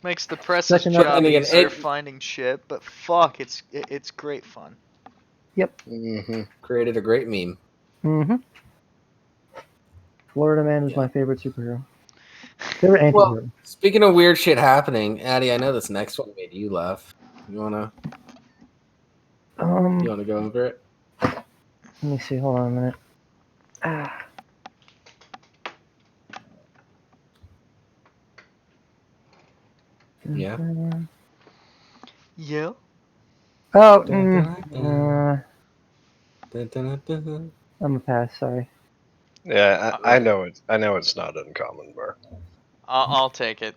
Makes the press's Second up- job And again, easier it- finding shit, but fuck, it's great fun. Mm-hmm. Created a great meme. Mm-hmm. Florida man is Yeah. my favorite superhero. Favorite anti-hero. Well, speaking of weird shit happening, Addie, I know this next one made you laugh. You wanna go over it? Let me see. Hold on a minute. Ah. Yeah. Yeah. Oh, Dun, dun, dun, dun. I'm a pass. Sorry. Yeah, I know it. I know it's not uncommon, Bar. I'll take it.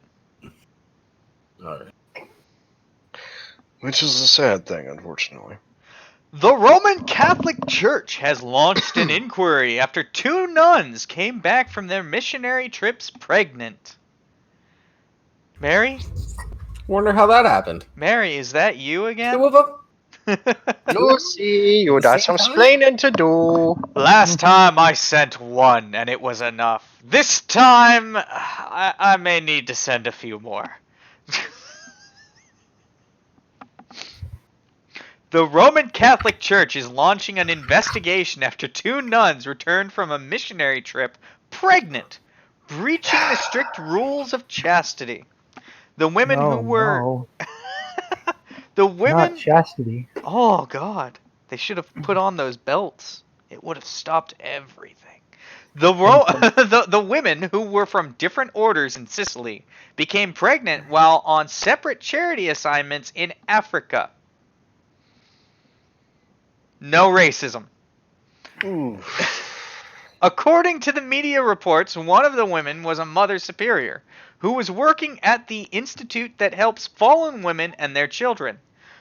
All right. Which is a sad thing, unfortunately. The Roman Catholic Church has launched an inquiry after 2 nuns came back from their missionary trips pregnant. Mary? Wonder how that happened. Mary, is that you Two again? of them? Lucy, you got some splaining to do. Last time I sent 1 and it was enough. This time I may need to send a few more. The Roman Catholic Church is launching an investigation after 2 nuns returned from a missionary trip pregnant, breaching the strict rules of chastity. The women No, who were no, the not women chastity. Oh god, they should have put on those belts. It would have stopped everything. The women who were from different orders in Sicily became pregnant while on separate charity assignments in Africa. No racism. Ooh. According to the media reports, one of the women was a mother superior who was working at the institute that helps fallen women and their children.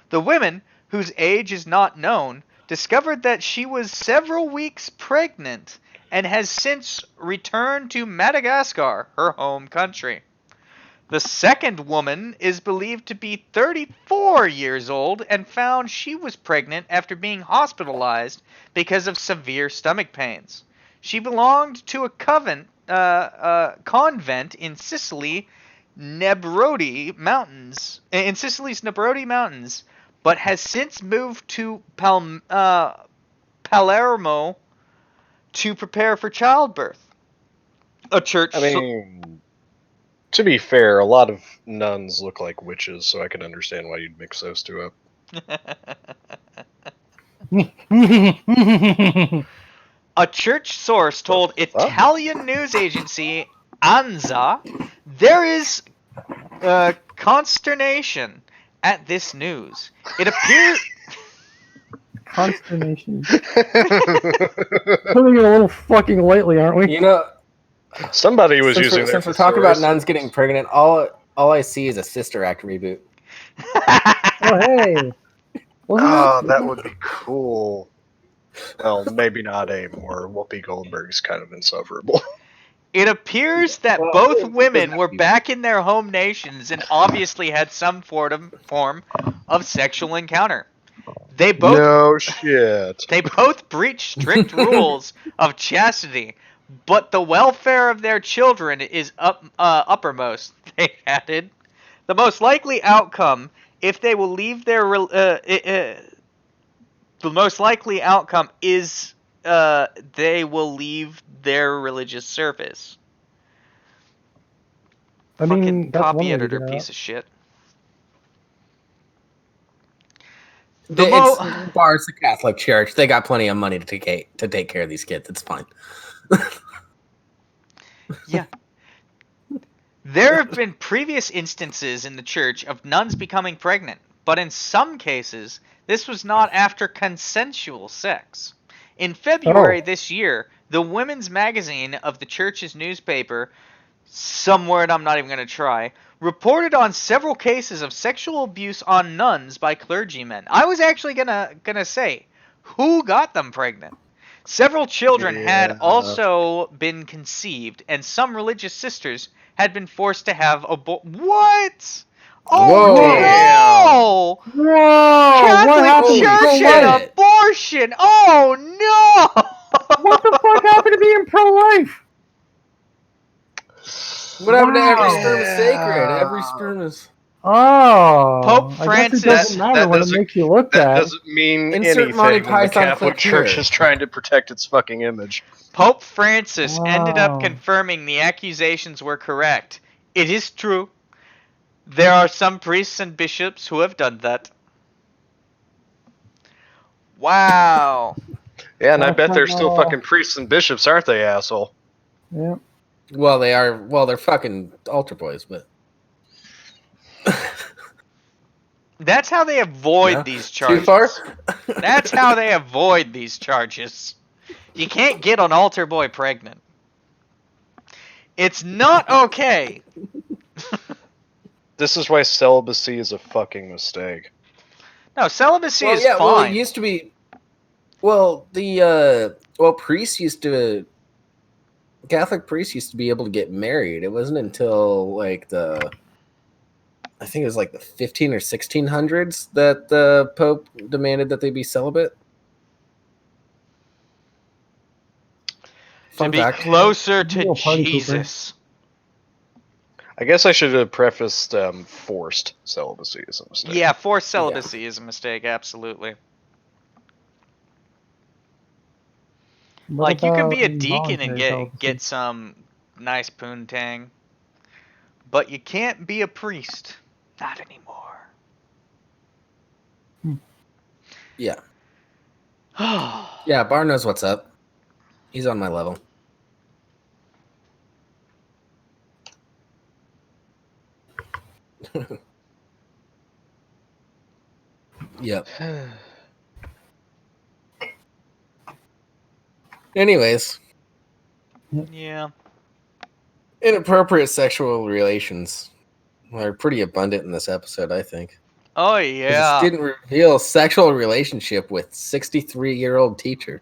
The women, whose age is not known, discovered that she was several weeks pregnant and has since returned to Madagascar, her home country. The second woman is believed to be 34 years old and found she was pregnant after being hospitalized because of severe stomach pains. She belonged to a convent in Sicily's Nebrodi Mountains, but has since moved to Palermo to prepare for childbirth. A church. I mean, to be fair, a lot of nuns look like witches, so I can understand why you'd mix those two up. A church source told Italian news agency ANSA there is consternation at this news. It appears... Consternation. Coming in a little fucking lately, aren't we? You know, somebody was since using we're, their since we're talking about thesaurus. nuns getting pregnant, all I see is a Sister Act reboot. Oh, hey. That would be cool. Well, maybe not anymore. Whoopi Goldberg's kind of insufferable. It appears that both women were back in their home nations and obviously had some form of sexual encounter. No shit. They both breached strict rules of chastity, but the welfare of their children is uppermost, they added. The most likely outcome, if they will leave their... the most likely outcome is they will leave their religious service. I mean, fucking that's one copy way to editor get piece out. of shit. It's the Catholic Church. They got plenty of money to take care of these kids. It's fine. Yeah. There have been previous instances in the church of nuns becoming pregnant, but in some cases, this was not after consensual sex. In February this year, the women's magazine of the church's newspaper, some word I'm not even going to try, reported on several cases of sexual abuse on nuns by clergymen. I was actually gonna say, who got them pregnant? Several children had also been conceived, and some religious sisters had been forced to have what? Oh Whoa. no! Whoa! Catholic What Church and abortion! Oh no! What the fuck happened to being pro-life? What happened to every sperm is sacred? Every sperm is... Oh, Pope I Francis- guess it doesn't matter what it makes you look That bad. doesn't mean Insert anything Monty when the Python Catholic clip Church here. is trying to protect its fucking image. Pope Francis ended up Wow. confirming the accusations were correct. It is true. There are some priests and bishops who have done that. Wow. Yeah, and I That's bet they're not still all. fucking priests and bishops, aren't they, asshole? Yeah. Well, they are. Well, they're fucking altar boys, but... That's how they avoid No? these charges. Too far? That's how they avoid these charges. You can't get an altar boy pregnant. It's not okay. This is why celibacy is a fucking mistake. No, celibacy Well, is yeah, fine. well, it used to be... Well, priests used to... Catholic priests used to be able to get married. It wasn't until, like, I think it was like the 15 or 1600s that the Pope demanded that they be celibate. to be closer to Real party Jesus. I guess I should have prefaced forced celibacy as a mistake. Yeah, forced celibacy is a mistake, absolutely. What Like, you can about be a deacon and involuntary celibacy? get some nice poontang, but you can't be a priest. Not anymore. Yeah. Yeah, Bar knows what's up. He's on my level. Yep. Anyways, Yeah. inappropriate sexual relations are pretty abundant in this episode, I think. Oh, 'Cause yeah. It didn't reveal sexual relationship with 63-year-old teacher.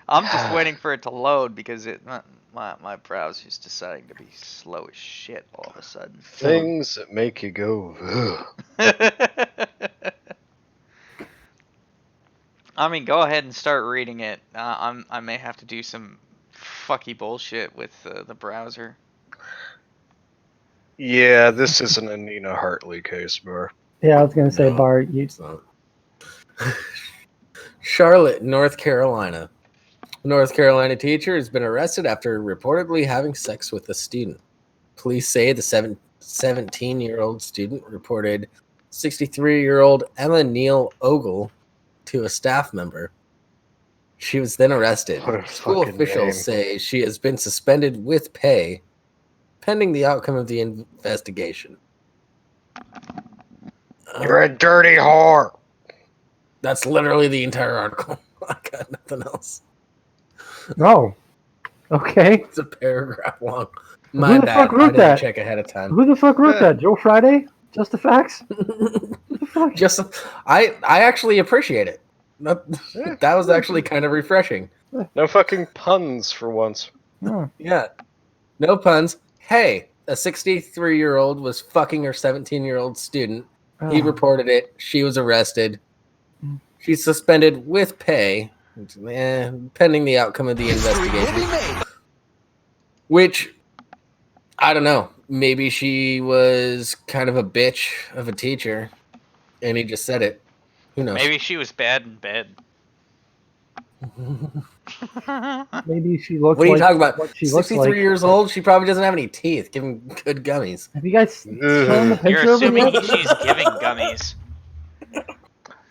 I'm just waiting for it to load because my browser's deciding to be slow as shit all of a sudden. Things that make you go, ugh. I mean, go ahead and start reading it. I may have to do some fucky bullshit with the browser. Yeah, this isn't a Nina Hartley case, bro. Yeah, I was gonna say, No, Bart, you. it's not. Charlotte, North Carolina. A North Carolina teacher has been arrested after reportedly having sex with a student. Police say the 17-year-old student reported 63-year-old Emma Neal Ogle to a staff member. She was then arrested. What a School fucking officials name. say she has been suspended with pay pending the outcome of the investigation. You're a dirty whore. That's literally the entire article. I got nothing else. Oh, okay. It's a paragraph long. Who My the bad. fuck I wrote didn't that? check ahead of time. Who the fuck wrote that? Joe Friday? Just the facts? What the fuck? Just, I actually appreciate it. That was actually kind of refreshing. No fucking puns for once. Oh, Yeah. No puns. Hey, a 63-year-old was fucking her 17-year-old student. He oh. reported it. She was arrested. She's suspended with pay, pending the outcome of the investigation. Which, I don't know. Maybe she was kind of a bitch of a teacher, and he just said it. Who knows? Maybe she was bad in bed. Maybe she looks What are you like talking about? what she looks 63 like. years old? She probably doesn't have any teeth. Give him good gummies. Have you guys shown the You're picture of her assuming yet? she's giving gummies.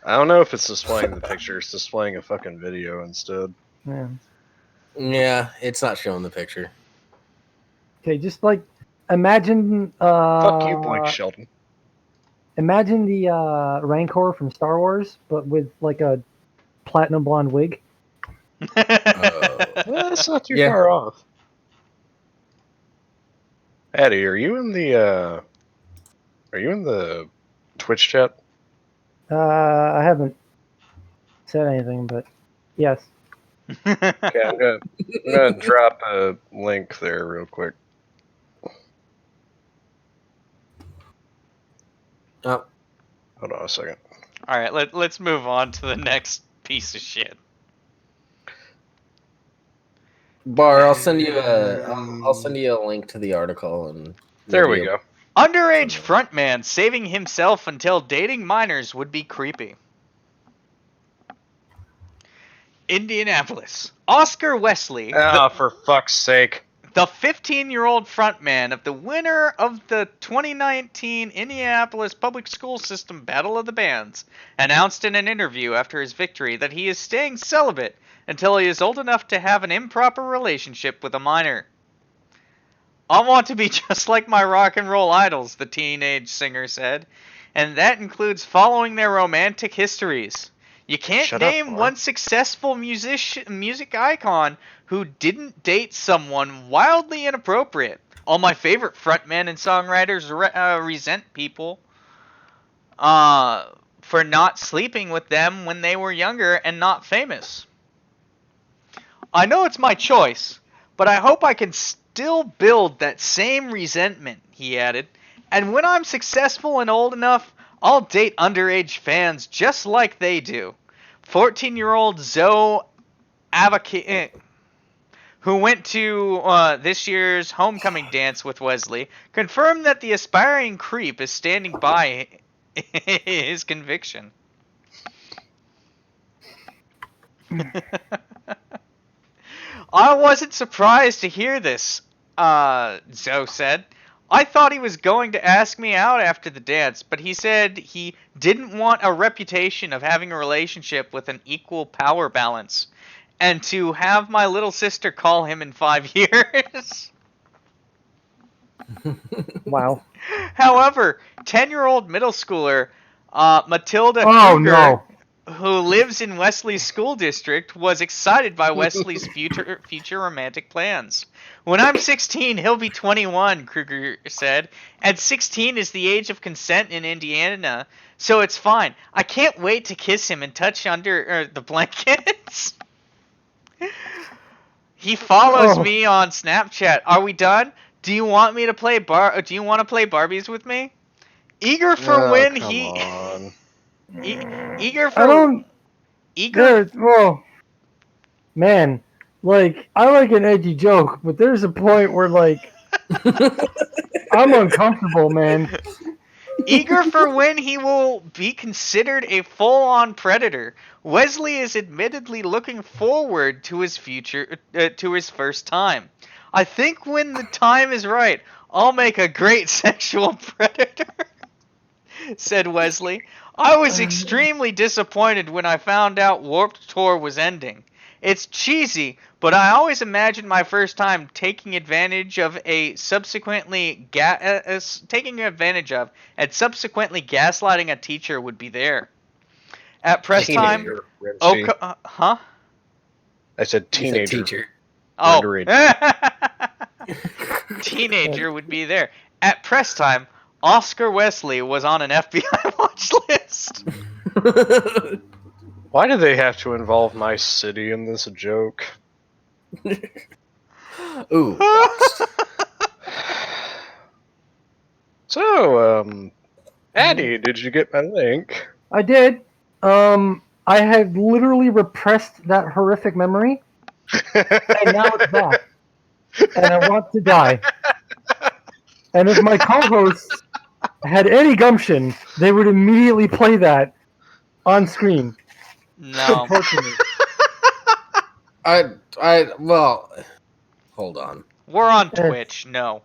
I don't know if it's displaying the picture. It's displaying a fucking video instead. Yeah. Yeah, it's not showing the picture. Okay, just like imagine. Fuck you, Blake Shelton. Imagine the Rancor from Star Wars, but with like a platinum blonde wig. That's not too Yeah. far off. Addie, are you in the Twitch chat? I haven't said anything, but yes. Okay, I'm gonna drop a link there real quick. Oh, Hold on a second. All right, let's move on to the next piece of shit. Bar, I'll send you a link to the article, and There we go. Underage frontman saving himself until dating minors would be creepy. Indianapolis. Oscar Wesley, Ah, for fuck's sake. the 15-year-old frontman of the winner of the 2019 Indianapolis Public School System Battle of the Bands, announced in an interview after his victory that he is staying celibate until he is old enough to have an improper relationship with a minor. I want to be just like my rock and roll idols, the teenage singer said, and that includes following their romantic histories. You can't Shut up, name Mark. one successful music icon who didn't date someone wildly inappropriate. All my favorite frontmen and songwriters resent people for not sleeping with them when they were younger and not famous. I know it's my choice, but I hope I can still build that same resentment, he added. And when I'm successful and old enough, I'll date underage fans just like they do. 14-year-old Zoe Avocate, who went to this year's homecoming dance with Wesley, confirmed that the aspiring creep is standing by his conviction. I wasn't surprised to hear this, Zoe said. I thought he was going to ask me out after the dance, but he said he didn't want a reputation of having a relationship with an equal power balance, and to have my little sister call him in 5 years. Wow. However, 10-year-old middle schooler Matilda Oh Kruger, no. who lives in Wesley's school district, was excited by Wesley's future romantic plans. When I'm 16, he'll be 21, Kruger said. And 16 is the age of consent in Indiana, so it's fine. I can't wait to kiss him and touch under the blankets. He follows Oh. me on Snapchat. Are we done? Do you want me to play Do you want to play Barbies with me? Eager for Oh, when come he on. eager I for don't. eager. Well, man, like I like an edgy joke, but there's a point where like I'm uncomfortable, man. Eager for when he will be considered a full-on predator, Wesley is admittedly looking forward to his to his first time. I think when the time is right, I'll make a great sexual predator, said Wesley. I was extremely disappointed when I found out Warped Tour was ending. It's cheesy, but I always imagined my first time taking advantage of and subsequently gaslighting a teacher would be there. At press time, Teenager, Rimshee. huh? I said You said teenager. teacher. Oh, underage. teenager would be there. At press time, Oscar Wesley was on an FBI watch list. Why do they have to involve my city in this joke? Ooh, doxed. So, Addy, did you get my link? I did. I had literally repressed that horrific memory, and now it's back, and I want to die. And if my co-hosts had any gumption, they would immediately play that on screen. No. Unfortunately. Well, hold on. We're on Twitch. No.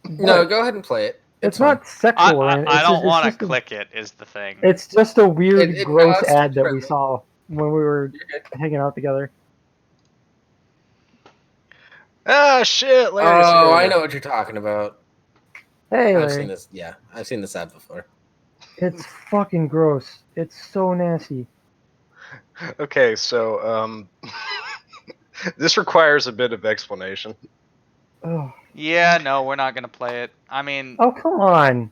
No, go ahead and play it. It's not sexual. I don't want to click it, is the thing. It's just a weird, It gross does ad that we present. saw when we were hanging out together. Ah, shit, Larry's Oh, here. I know what you're talking about. Hey, I've seen Larry. this. Yeah, I've seen this ad before. It's fucking gross. It's so nasty. Okay, so, this requires a bit of explanation. Oh, Yeah, no, we're not gonna play it. I mean, oh come on.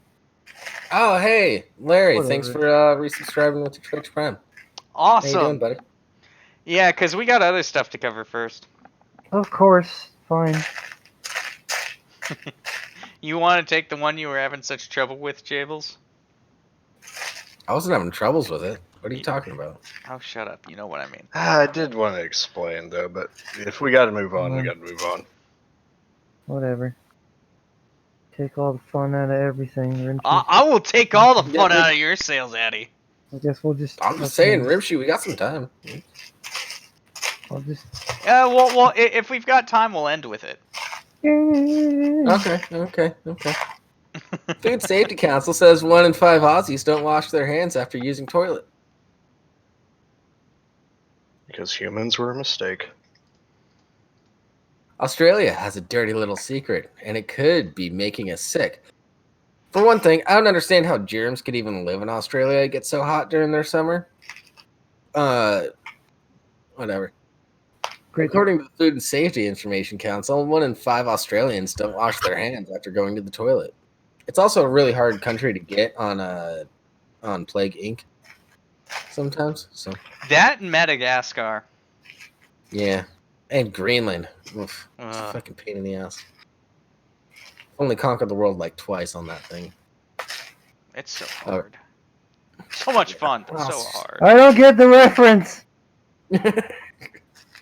Oh, hey, Larry. Whatever. Thanks for resubscribing with your Twitch Prime. awesome. How you doing, buddy? Yeah, because we got other stuff to cover first. Of course. Fine. You want to take the one you were having such trouble with, Jables? I wasn't having troubles with it. What are you talking about? Oh, shut up. You know what I mean. I did want to explain, though, but if we gotta move on, we gotta move on. Whatever. Take all the fun out of everything. Rimshee. I will take all the fun Yeah, out of your sales, Addy. I guess we'll just. I'm just saying, Rimshee, we got some time. I'll just. Well, if we've got time, we'll end with it. Okay. Food Safety Council says 1 in 5 Aussies don't wash their hands after using toilet. Because humans were a mistake. Australia has a dirty little secret, and it could be making us sick. For one thing, I don't understand how germs could even live in Australia. It gets so hot during their summer. Whatever. Great. According to the Food and Safety Information Council, 1 in 5 Australians don't wash their hands after going to the toilet. It's also a really hard country to get on Plague Inc. sometimes. So That and Madagascar. yeah, and Greenland. Oof, it's a Ugh. fucking pain in the ass. Only conquered the world like twice on that thing. It's so hard. So much fun, but Well, so hard. I don't get the reference.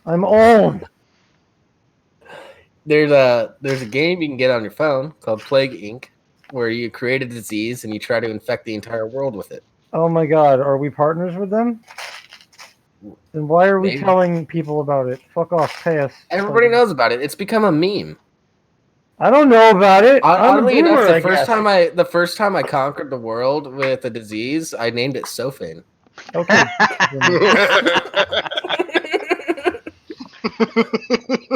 I'm old. There's a game you can get on your phone called Plague Inc., where you create a disease and you try to infect the entire world with it. Oh my god, are we partners with them? Then why are we Maybe. telling people about it? Fuck off, pay us. Everybody knows about it. It's become a meme. I don't know about it. I'm a Oddly enough, boomer, I the guess. first time I conquered the world with a disease, I named it Sophane. Okay.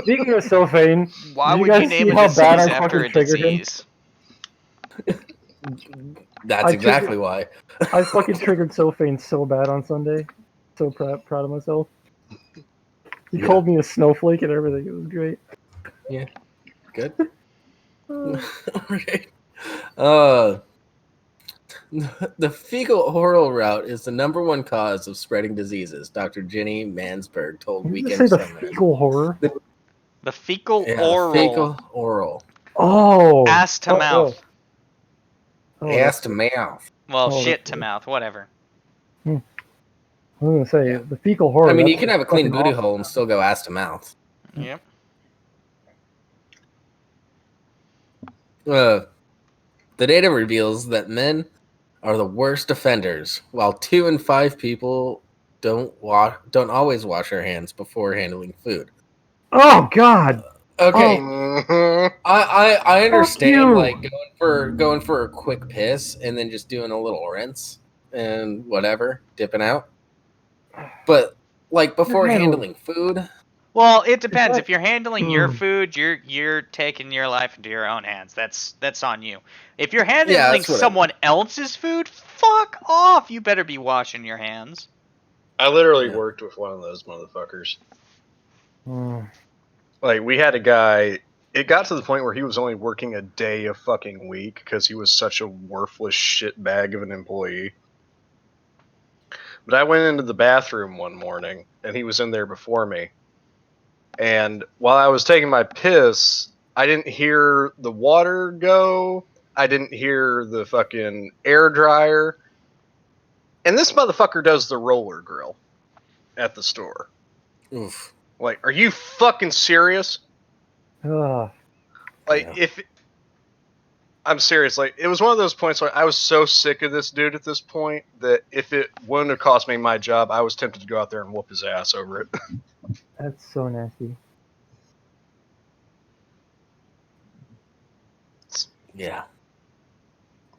Speaking of Sophane, Why you would guys you name see a how disease bad I after a fucking triggered him? disease? That's I exactly why. I fucking triggered Sophane so bad on Sunday. So proud of myself. He Yeah. called me a snowflake and everything. It was great. Good. Uh, Right. The fecal oral route is the number one cause of spreading diseases, Dr. Jenny Mansberg told You just Weekend say the Examiner. fecal horror. The fecal Yeah, oral. the fecal oral. Oh. Ass to mouth. Ass to mouth. Well, Oh, shit that's to good. mouth, whatever. I was gonna say Yeah. the fecal horror. I mean, you that's can just have a clean fucking booty awful. hole and still go ass to mouth. Yep. The data reveals that men are the worst offenders, while 2 in 5 people don't always wash their hands before handling food. Oh God. Okay, Mhm. I understand you. like going for a quick piss and then just doing a little rinse and whatever, dipping out. But like before handling- handling food, Well, it depends. like- If you're handling your food, you're taking your life into your own hands. That's on you. If you're handling that's what I someone else's food, fuck off. You better be washing your hands. I literally Yeah. worked with one of those motherfuckers. Mm. Like, we had a guy. It got to the point where he was only working a day a fucking week because he was such a worthless shitbag of an employee. But I went into the bathroom one morning, and he was in there before me. And while I was taking my piss, I didn't hear the water go. I didn't hear the fucking air dryer. And this motherfucker does the roller grill at the store. oof. Like, are you fucking serious? Ugh. Like, Yeah. I'm serious. Like, it was one of those points where I was so sick of this dude at this point that if it wouldn't have cost me my job, I was tempted to go out there and whoop his ass over it. That's so nasty. Yeah.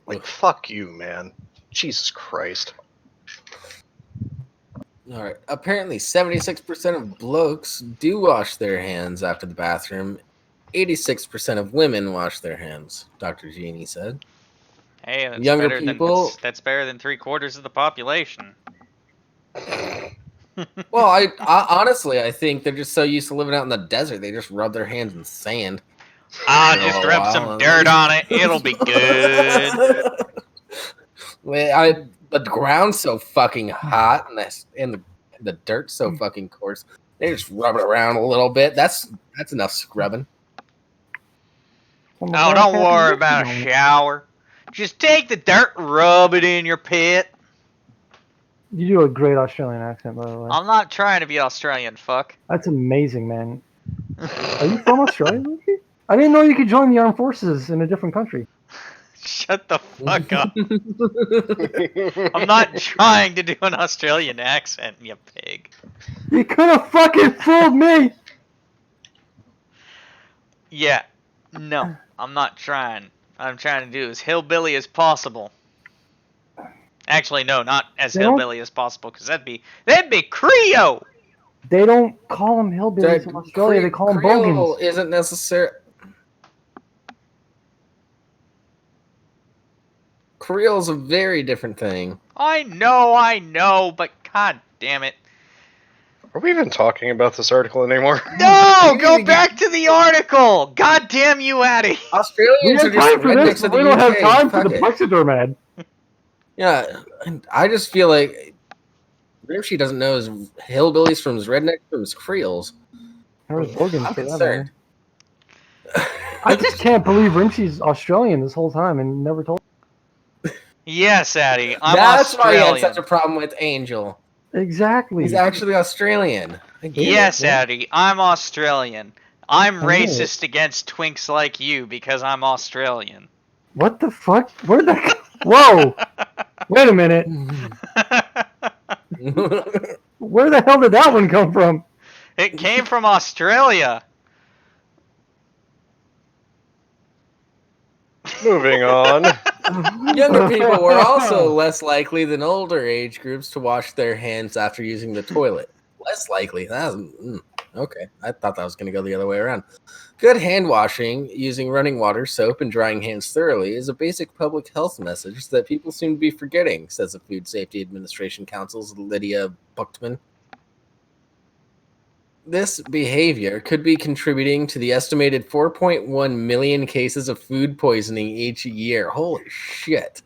Like, fuck you, man. Jesus Christ. All right. Apparently, 76% of blokes do wash their hands after the bathroom. 86% of women wash their hands, Dr. Genie said. Hey, that's Younger better people- than that's better than 3/4 of the population. Well, I honestly, I think they're just so used to living out in the desert, they just rub their hands in sand. I'll for a just little rub while some and- dirt on it. It'll be good. Well, the ground's so fucking hot, and the dirt's so fucking coarse. They just rub it around a little bit. That's enough scrubbing. Oh, Oh, don't worry about a shower. Just take the dirt, rub it in your pit. You do a great Australian accent, by the way. I'm not trying to be Australian, fuck. That's amazing, man. Are you from Australia, Lucy? I didn't know you could join the armed forces in a different country. Shut the fuck up. I'm not trying to do an Australian accent, you pig. You could have fucking fooled me. Yeah, no, I'm not trying. What I'm trying to do as hillbilly as possible. Actually, no, not as They don't- hillbilly as possible, because that'd be Creole. They don't call them hillbillies in Australia. They call them Creole bogans. isn't necessary. Creole's a very different thing. I know, but god damn it. Are we even talking about this article anymore? No, You go need to back to the article. God damn you, Addy. We Australians have are just time for rednecks this, of but the we don't have UK. time for Fuck the it. Plexiderm ad. Yeah, and I just feel like Rimshee doesn't know his hillbillies from his rednecks from his Creoles. Or his bogans, I'm for that concerned. matter. I just can't believe Rimshee's Australian this whole time and never told. Yes, Addy, I'm That's Australian. why he had such a problem with Angel. Exactly. He's actually Australian. I get Yes, it. Addy, I'm Australian. I'm I know. racist against twinks like you because I'm Australian. What the fuck? Where'd that go? Whoa! Wait a minute. Where the hell did that one come from? It came from Australia. Moving on. Younger people were also less likely than older age groups to wash their hands after using the toilet. Less likely. Okay. I thought that was going to go the other way around. Good hand washing using running water, soap, and drying hands thoroughly is a basic public health message that people seem to be forgetting, says the Food Safety Administration Council's Lydia Buchtman. This behavior could be contributing to the estimated 4.1 million cases of food poisoning each year. Holy shit.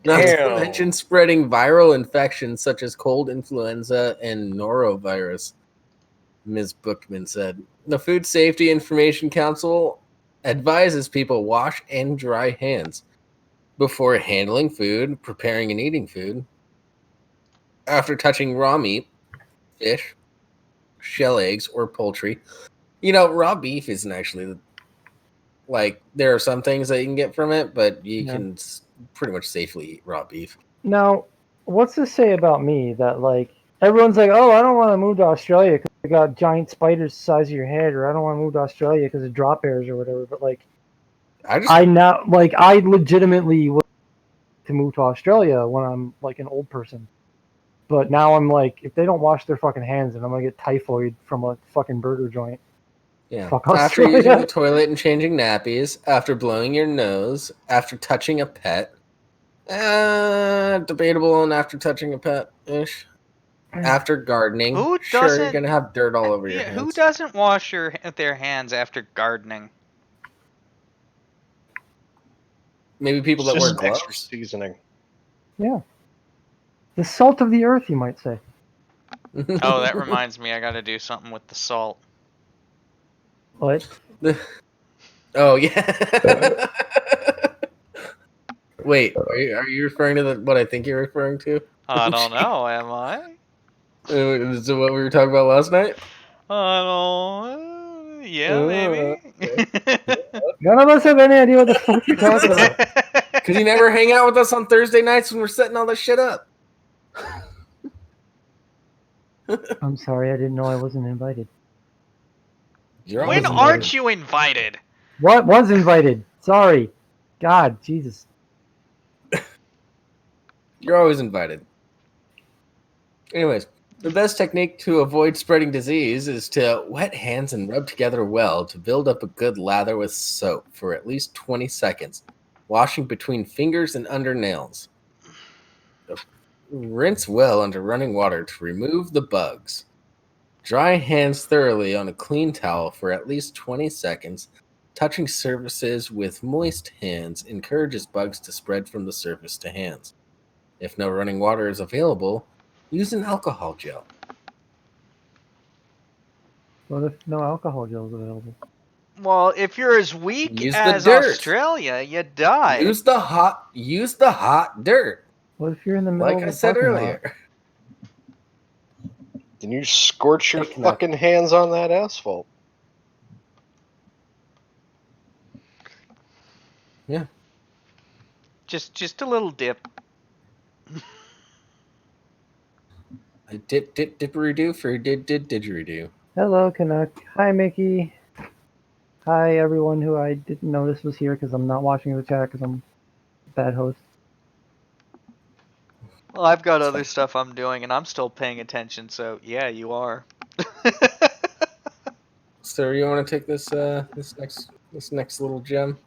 Not to Damn. mention spreading viral infections such as cold, influenza, and norovirus, Ms. Bookman said. The Food Safety Information Council advises people wash and dry hands before handling food, preparing and eating food, after touching raw meat, fish, shell eggs, or poultry. You know, raw beef isn't actually, like, there are some things that you can get from it, but you can pretty much safely eat raw beef. Now, what's this say about me that, like, everyone's like, oh, I don't want to move to Australia because they got giant spiders the size of your head, or I don't want to move to Australia because of drop airs or whatever. But, like, I legitimately would to move to Australia when I'm, like, an old person. But now I'm like, if they don't wash their fucking hands, then I'm going to get typhoid from a fucking burger joint. Yeah. Fuck After Australia. using the toilet and changing nappies, after blowing your nose, after touching a pet. Debatable on after touching a pet-ish. After gardening. Who Sure, you're doesn't- going to have dirt all over your hands. Who doesn't wash their hands after gardening? Maybe people that It's wear just extra gloves. seasoning. Yeah. The salt of the earth, you might say. Oh, that reminds me, I gotta do something with the salt. What? Oh, yeah. Wait, are you referring to what I think you're referring to? I don't know, am I? Is it what we were talking about last night? I don't. Yeah, maybe. None of us have any idea what the fuck you're talking about. Because you never hang out with us on Thursday nights when we're setting all this shit up. I'm sorry, I didn't know I wasn't invited. You're When always aren't invited. you invited? What was invited? Sorry. God, Jesus. You're always invited. Anyways, the best technique to avoid spreading disease is to wet hands and rub together well to build up a good lather with soap for at least 20 seconds, washing between fingers and under nails. Rinse well under running water to remove the bugs. Dry hands thoroughly on a clean towel for at least 20 seconds. Touching surfaces with moist hands encourages bugs to spread from the surface to hands. If no running water is available, use an alcohol gel. What if no alcohol gel is available? Well, if you're as weak Use the as dirt. Australia, you die. Use the hot dirt. What if you're in the middle Like of I a said parking lot? earlier. Then you scorch your Taking that- fucking hands on that asphalt. Yeah. Just a little dip. I dippery-doo for didgeridoo. Hello, Canuck. Hi, Mickey. Hi, everyone who I didn't notice was here because I'm not watching the chat because I'm a bad host. Well, I've got other stuff I'm doing, and I'm still paying attention. So yeah, you are. Sir, you want to take this next little gem?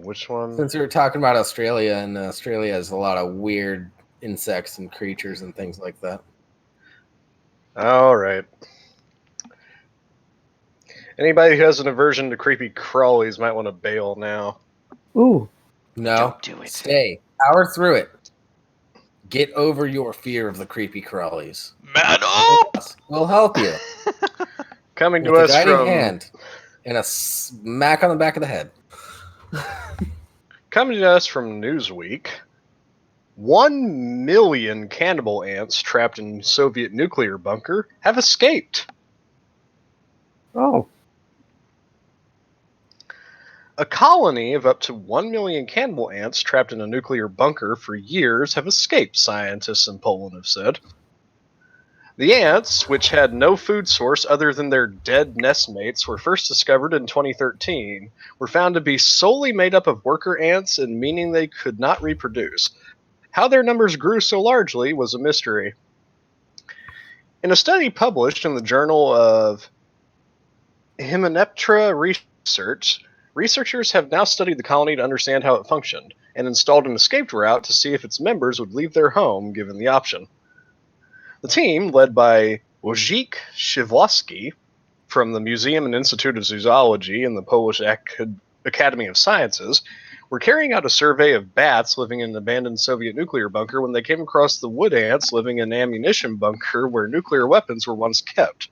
Which one? Since we were talking about Australia, and Australia has a lot of weird insects and creatures and things like that. All right. Anybody who has an aversion to creepy crawlies might want to bail now. Ooh, No, Don't do it. Stay. Power through it. Get over your fear of the creepy crawlies. Man up! We'll help you Coming to with a us guiding from hand and a smack on the back of the head. Coming to us from Newsweek, 1 million cannibal ants trapped in Soviet nuclear bunker have escaped. oh, A colony of up to 1 million cannibal ants trapped in a nuclear bunker for years have escaped, scientists in Poland have said. The ants, which had no food source other than their dead nestmates, were first discovered in 2013, were found to be solely made up of worker ants and meaning they could not reproduce. How their numbers grew so largely was a mystery. In a study published in the Journal of Hymenoptera Research, researchers have now studied the colony to understand how it functioned, and installed an escape route to see if its members would leave their home given the option. The team, led by Wojciech Szywlowski from the Museum and Institute of Zoology and the Polish Academy of Sciences, were carrying out a survey of bats living in an abandoned Soviet nuclear bunker when they came across the wood ants living in an ammunition bunker where nuclear weapons were once kept.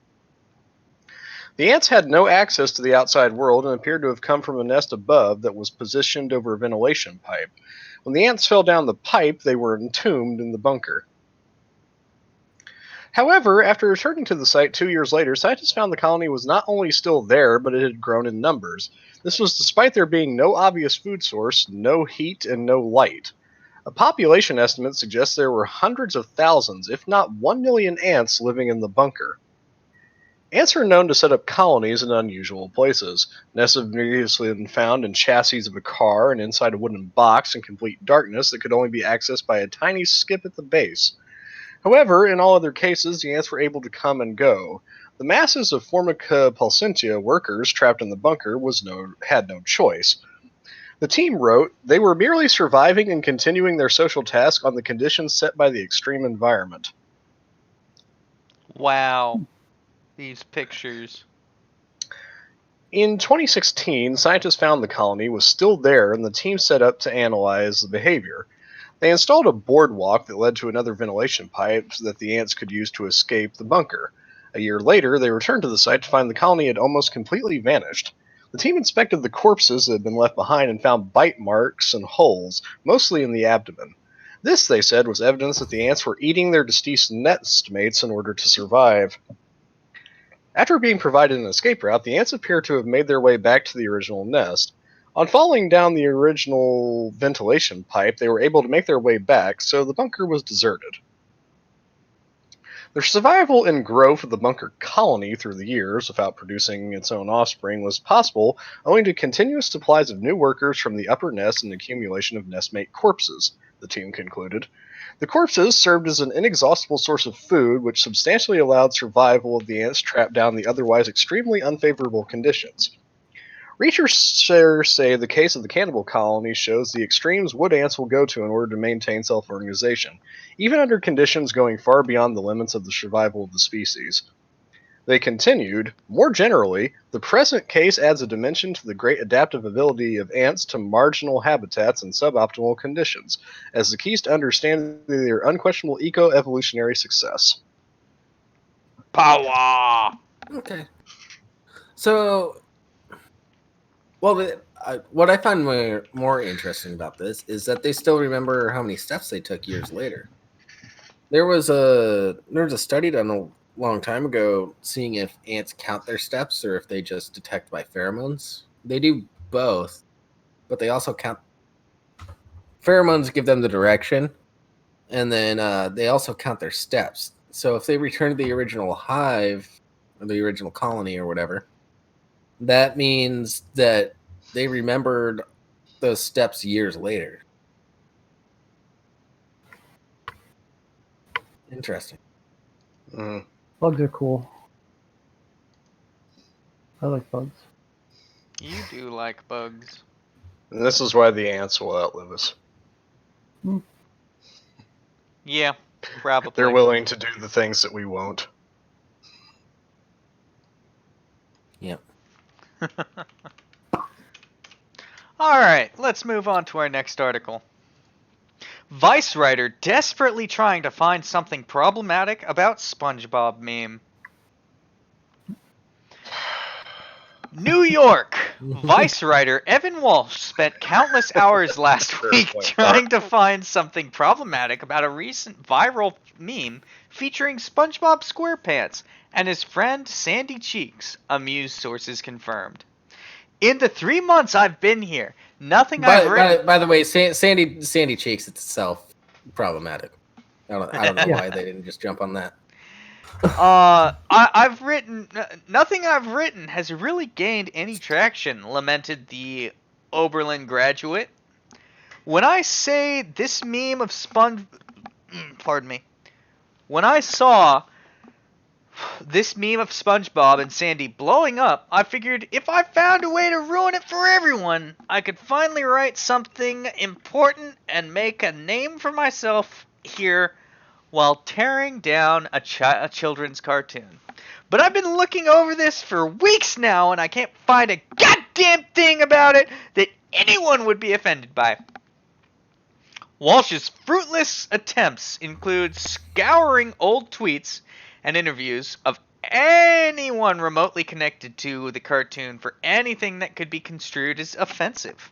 The ants had no access to the outside world and appeared to have come from a nest above that was positioned over a ventilation pipe. When the ants fell down the pipe, they were entombed in the bunker. However, after returning to the site 2 years later, scientists found the colony was not only still there, but it had grown in numbers. This was despite there being no obvious food source, no heat, and no light. A population estimate suggests there were hundreds of thousands, if not 1 million ants living in the bunker. Ants are known to set up colonies in unusual places. Nests have previously been found in chassis of a car and inside a wooden box in complete darkness that could only be accessed by a tiny skip at the base. However, in all other cases, the ants were able to come and go. The masses of Formica pulsentia workers trapped in the bunker had no choice. The team wrote, they were merely surviving and continuing their social task on the conditions set by the extreme environment. Wow. These pictures. In 2016, scientists found the colony was still there and the team set up to analyze the behavior. They installed a boardwalk that led to another ventilation pipe so that the ants could use to escape the bunker. A year later, they returned to the site to find the colony had almost completely vanished. The team inspected the corpses that had been left behind and found bite marks and holes, mostly in the abdomen. This, they said, was evidence that the ants were eating their deceased nest mates in order to survive. After being provided an escape route, the ants appear to have made their way back to the original nest. On falling down the original ventilation pipe, they were able to make their way back, so the bunker was deserted. The survival and growth of the bunker colony through the years, without producing its own offspring, was possible owing to continuous supplies of new workers from the upper nest and accumulation of nestmate corpses, the team concluded. The corpses served as an inexhaustible source of food, which substantially allowed survival of the ants trapped down the otherwise extremely unfavorable conditions. Researchers say the case of the cannibal colony shows the extremes wood ants will go to in order to maintain self-organization, even under conditions going far beyond the limits of the survival of the species. They continued, more generally, the present case adds a dimension to the great adaptive ability of ants to marginal habitats and suboptimal conditions, as the keys to understanding their unquestionable eco-evolutionary success. Power! Okay. So, well, what I find more interesting about this is that they still remember how many steps they took years later. There was a study done a long time ago seeing if ants count their steps or if they just detect by pheromones. They do both, but they also count. Pheromones give them the direction, and then they also count their steps. So if they return to the original hive or the original colony or whatever, that means that they remembered those steps years later. Interesting. Mm. Bugs are cool. I like bugs. You do like bugs. And this is why the ants will outlive us. Yeah, probably. They're willing to do the things that we won't. Yep. Alright, let's move on to our next article. Vice writer desperately trying to find something problematic about SpongeBob meme. New York! Vice writer Evan Walsh spent countless hours last week trying to find something problematic about a recent viral meme featuring SpongeBob SquarePants and his friend Sandy Cheeks, amused sources confirmed. In the 3 months I've been here, nothing I've written... By the way, Sandy Cheeks itself problematic. I don't know why they didn't just jump on that. I've written... Nothing I've written has really gained any traction, lamented the Oberlin graduate. When I say this meme of Pardon me. When I saw this meme of SpongeBob and Sandy blowing up, I figured if I found a way to ruin it for everyone, I could finally write something important and make a name for myself here while tearing down a children's cartoon. But I've been looking over this for weeks now, and I can't find a goddamn thing about it that anyone would be offended by. Walsh's fruitless attempts include scouring old tweets and interviews of anyone remotely connected to the cartoon for anything that could be construed as offensive.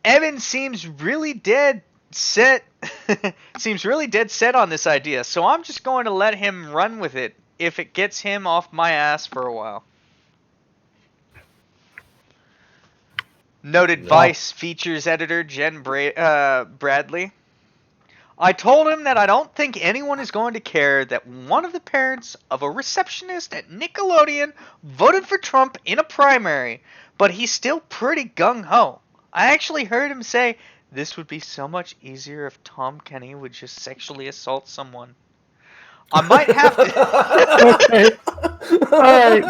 Evan seems really dead set on this idea, so I'm just going to let him run with it if it gets him off my ass for a while. Noted Vice features editor Jen Bradley. I told him that I don't think anyone is going to care that one of the parents of a receptionist at Nickelodeon voted for Trump in a primary, but he's still pretty gung-ho. I actually heard him say, this would be so much easier if Tom Kenny would just sexually assault someone. I might have to... Okay. Alright,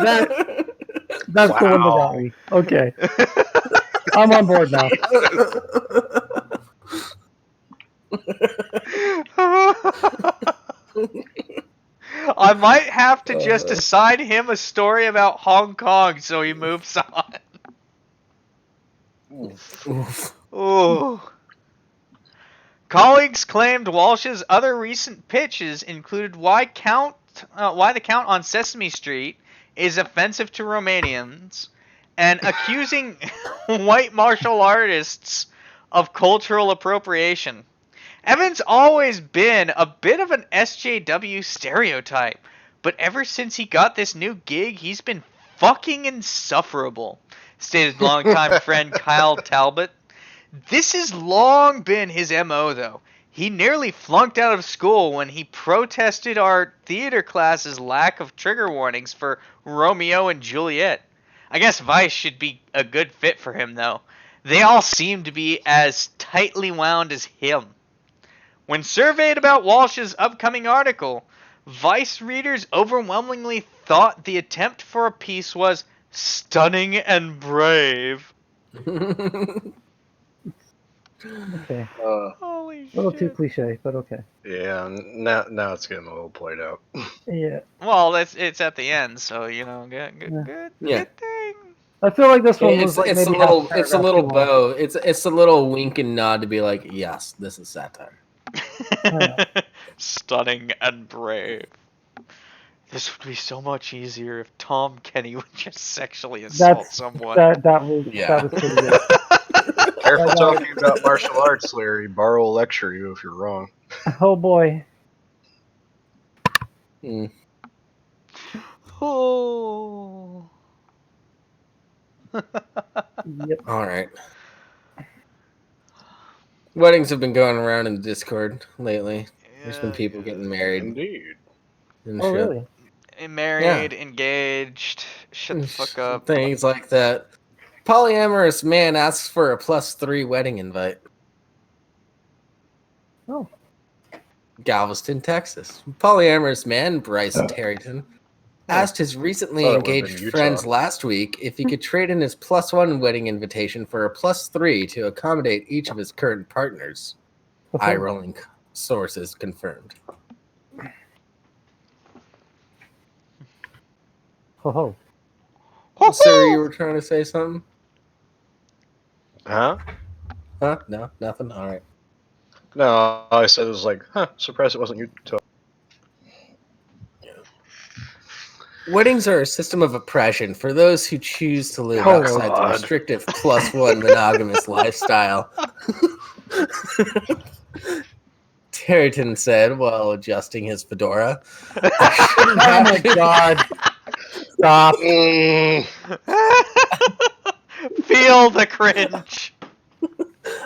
that's the one that got me. Okay. I'm on board now. I might have to just assign him a story about Hong Kong so he moves on. Ooh. Colleagues claimed Walsh's other recent pitches included why the count on Sesame Street is offensive to Romanians, and accusing white martial artists of cultural appropriation. Evan's always been a bit of an SJW stereotype, but ever since he got this new gig, he's been fucking insufferable, stated longtime friend Kyle Talbot. This has long been his MO, though. He nearly flunked out of school when he protested our theater class's lack of trigger warnings for Romeo and Juliet. I guess Vice should be a good fit for him, though. They all seem to be as tightly wound as him. When surveyed about Walsh's upcoming article, Vice readers overwhelmingly thought the attempt for a piece was stunning and brave. Okay. Holy A little shit. too cliche, but okay. Yeah, now it's getting a little played out. Yeah. Well, it's at the end, so good Yeah. thing. I feel like this one was like it's a maybe little half a it's a paragraph little too long. bow. It's a little wink and nod to be like, yes, this is satire. Stunning and brave. This would be so much easier if Tom Kenny would just sexually assault someone. That was pretty good. Careful talking about martial arts, Larry. Barr will lecture you if you're wrong. Oh boy. Mm. Oh. Yep. All right. Weddings have been going around in the Discord lately. There's been people getting married. Indeed. And Oh shit. really? Married, engaged, shut the fuck up. Things like that. Polyamorous man asks for a +3 wedding invite. Oh. Galveston, Texas. Polyamorous man Bryce Tarrington asked his recently Thought it would've been engaged Utah. friends last week if he could trade in his +1 wedding invitation for a +3 to accommodate each of his current partners. Eye-rolling sources confirmed. Ho. Sir, you were trying to say something? Huh? Huh? No, nothing? All right. No, I said it was like, surprised it wasn't Utah. Weddings are a system of oppression for those who choose to live Oh, outside the God. restrictive +1 monogamous lifestyle. Tarrington said while adjusting his fedora. Oh my god. Stop. Feel the cringe.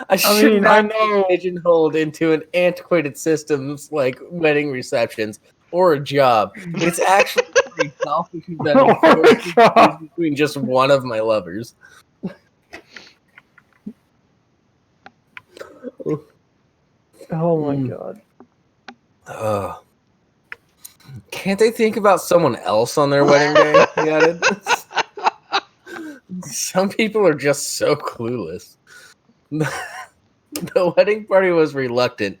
I should mean, not I be know- pigeonholed into an antiquated systems like wedding receptions or a job. It's actually pretty selfish of them to Or a choose job. between just one of my lovers. Oh my god. Can't they think about someone else on their wedding day? He added. Some people are just so clueless. The wedding party was reluctant,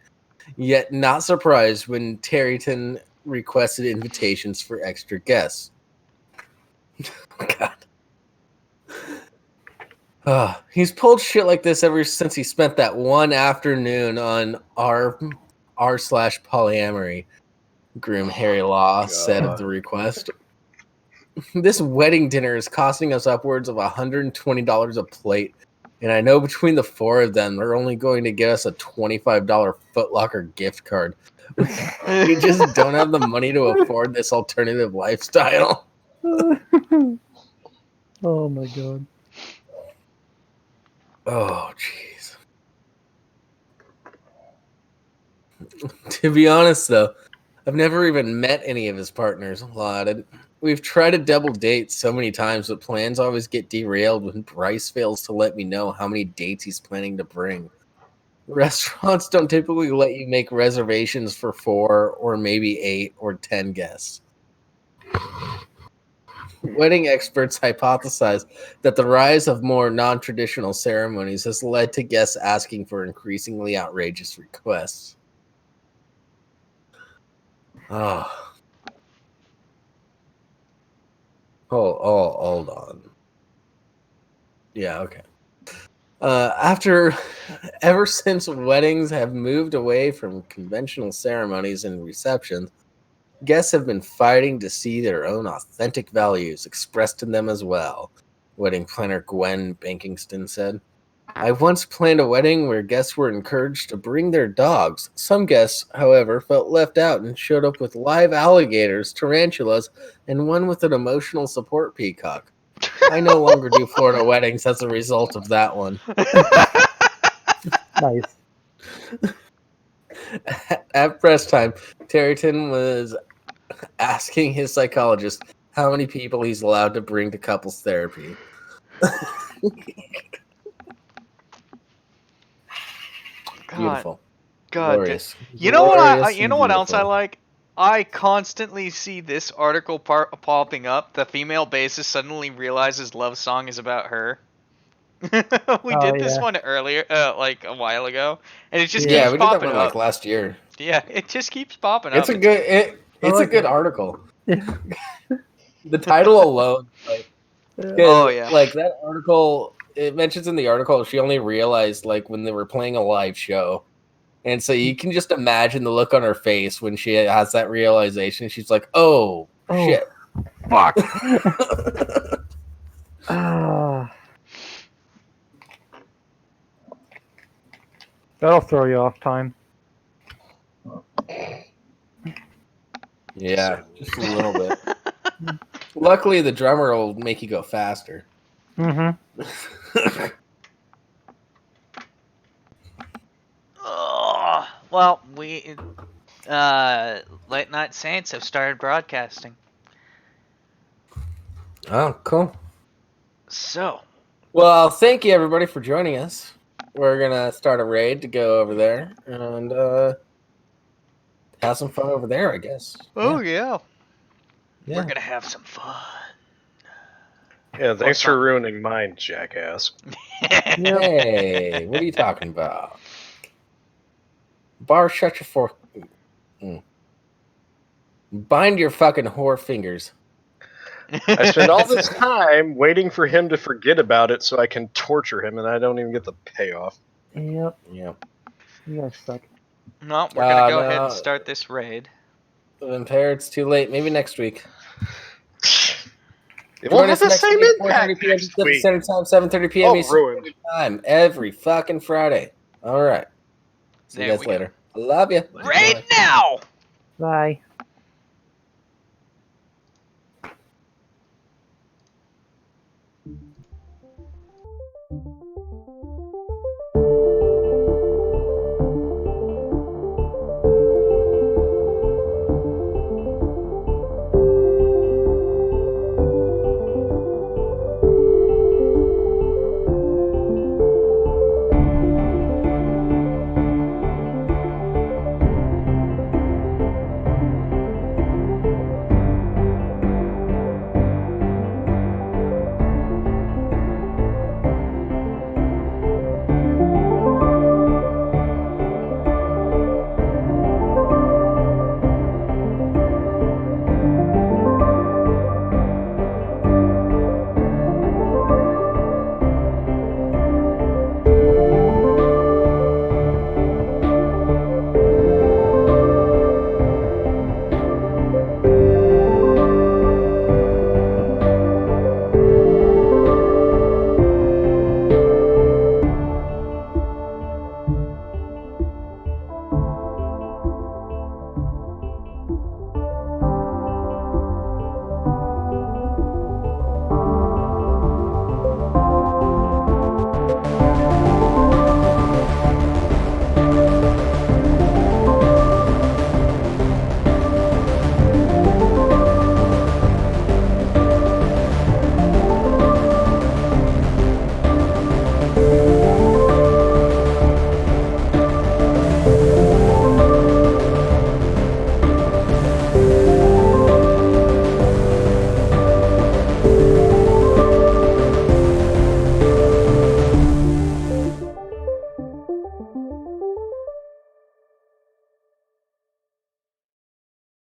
yet not surprised when Tarrington requested invitations for extra guests. God. He's pulled shit like this ever since he spent that one afternoon on r/polyamory. Groom Harry Law said of the request. This wedding dinner is costing us upwards of $120 a plate, and I know between the four of them, they're only going to get us a $25 Foot Locker gift card. We just don't have the money to afford this alternative lifestyle. Oh my god. Oh, jeez. To be honest, though, I've never even met any of his partners. We've tried to double date so many times, but plans always get derailed when Bryce fails to let me know how many dates he's planning to bring. Restaurants don't typically let you make reservations for 4 or maybe 8 or 10 guests. Wedding experts hypothesize that the rise of more non-traditional ceremonies has led to guests asking for increasingly outrageous requests. Oh. Hold on. Yeah, okay. Ever since weddings have moved away from conventional ceremonies and receptions, guests have been fighting to see their own authentic values expressed in them as well, wedding planner Gwen Bankingston said. I once planned a wedding where guests were encouraged to bring their dogs. Some guests, however, felt left out and showed up with live alligators, tarantulas, and one with an emotional support peacock. I no longer do Florida weddings as a result of that one. Nice. At press time, Terryton was asking his psychologist how many people he's allowed to bring to couples therapy. Beautiful. God, glorious. you know Glorious you and know what else I beautiful. like? I constantly see this article popping up. The female bassist suddenly realizes Love Song is about her. We did this yeah. one earlier, like a while ago, and it just Yeah. keeps We did that popping one up. like last year. Yeah, it just keeps popping It's up. a good I it's like a good it. article. Yeah. The title alone, like, Oh, yeah. like that article, it mentions in the article she only realized like when they were playing a live show. And so you can just imagine the look on her face when she has that realization. She's like, "Oh, shit." Fuck. That'll throw you off time. Yeah, just a little bit. Luckily, the drummer will make you go faster. Mm-hmm. Oh, well, we Late Night Saints have started broadcasting. Oh, cool. So, Well, thank you everybody for joining us. We're gonna start a raid to go over there and have some fun over there, I guess. yeah. Yeah. We're gonna have some fun. Yeah, thanks for ruining mine, jackass. Hey, what are you talking about? Bar, shut your fork. Bind your fucking whore fingers. I spend all this time waiting for him to forget about it so I can torture him, and I don't even get the payoff. Yep. Yeah. You guys suck. No, we're gonna go ahead no. and start this raid. Vampire, it's too late. Maybe next week. It won't have the next same week, impact 4:30 p.m. next Pacific week. Standard Time, 7:30 p.m. Oh, Eastern ruined. Standard Time, every fucking Friday. All right. See you There guys we go. later. I love you. Raid now! Bye.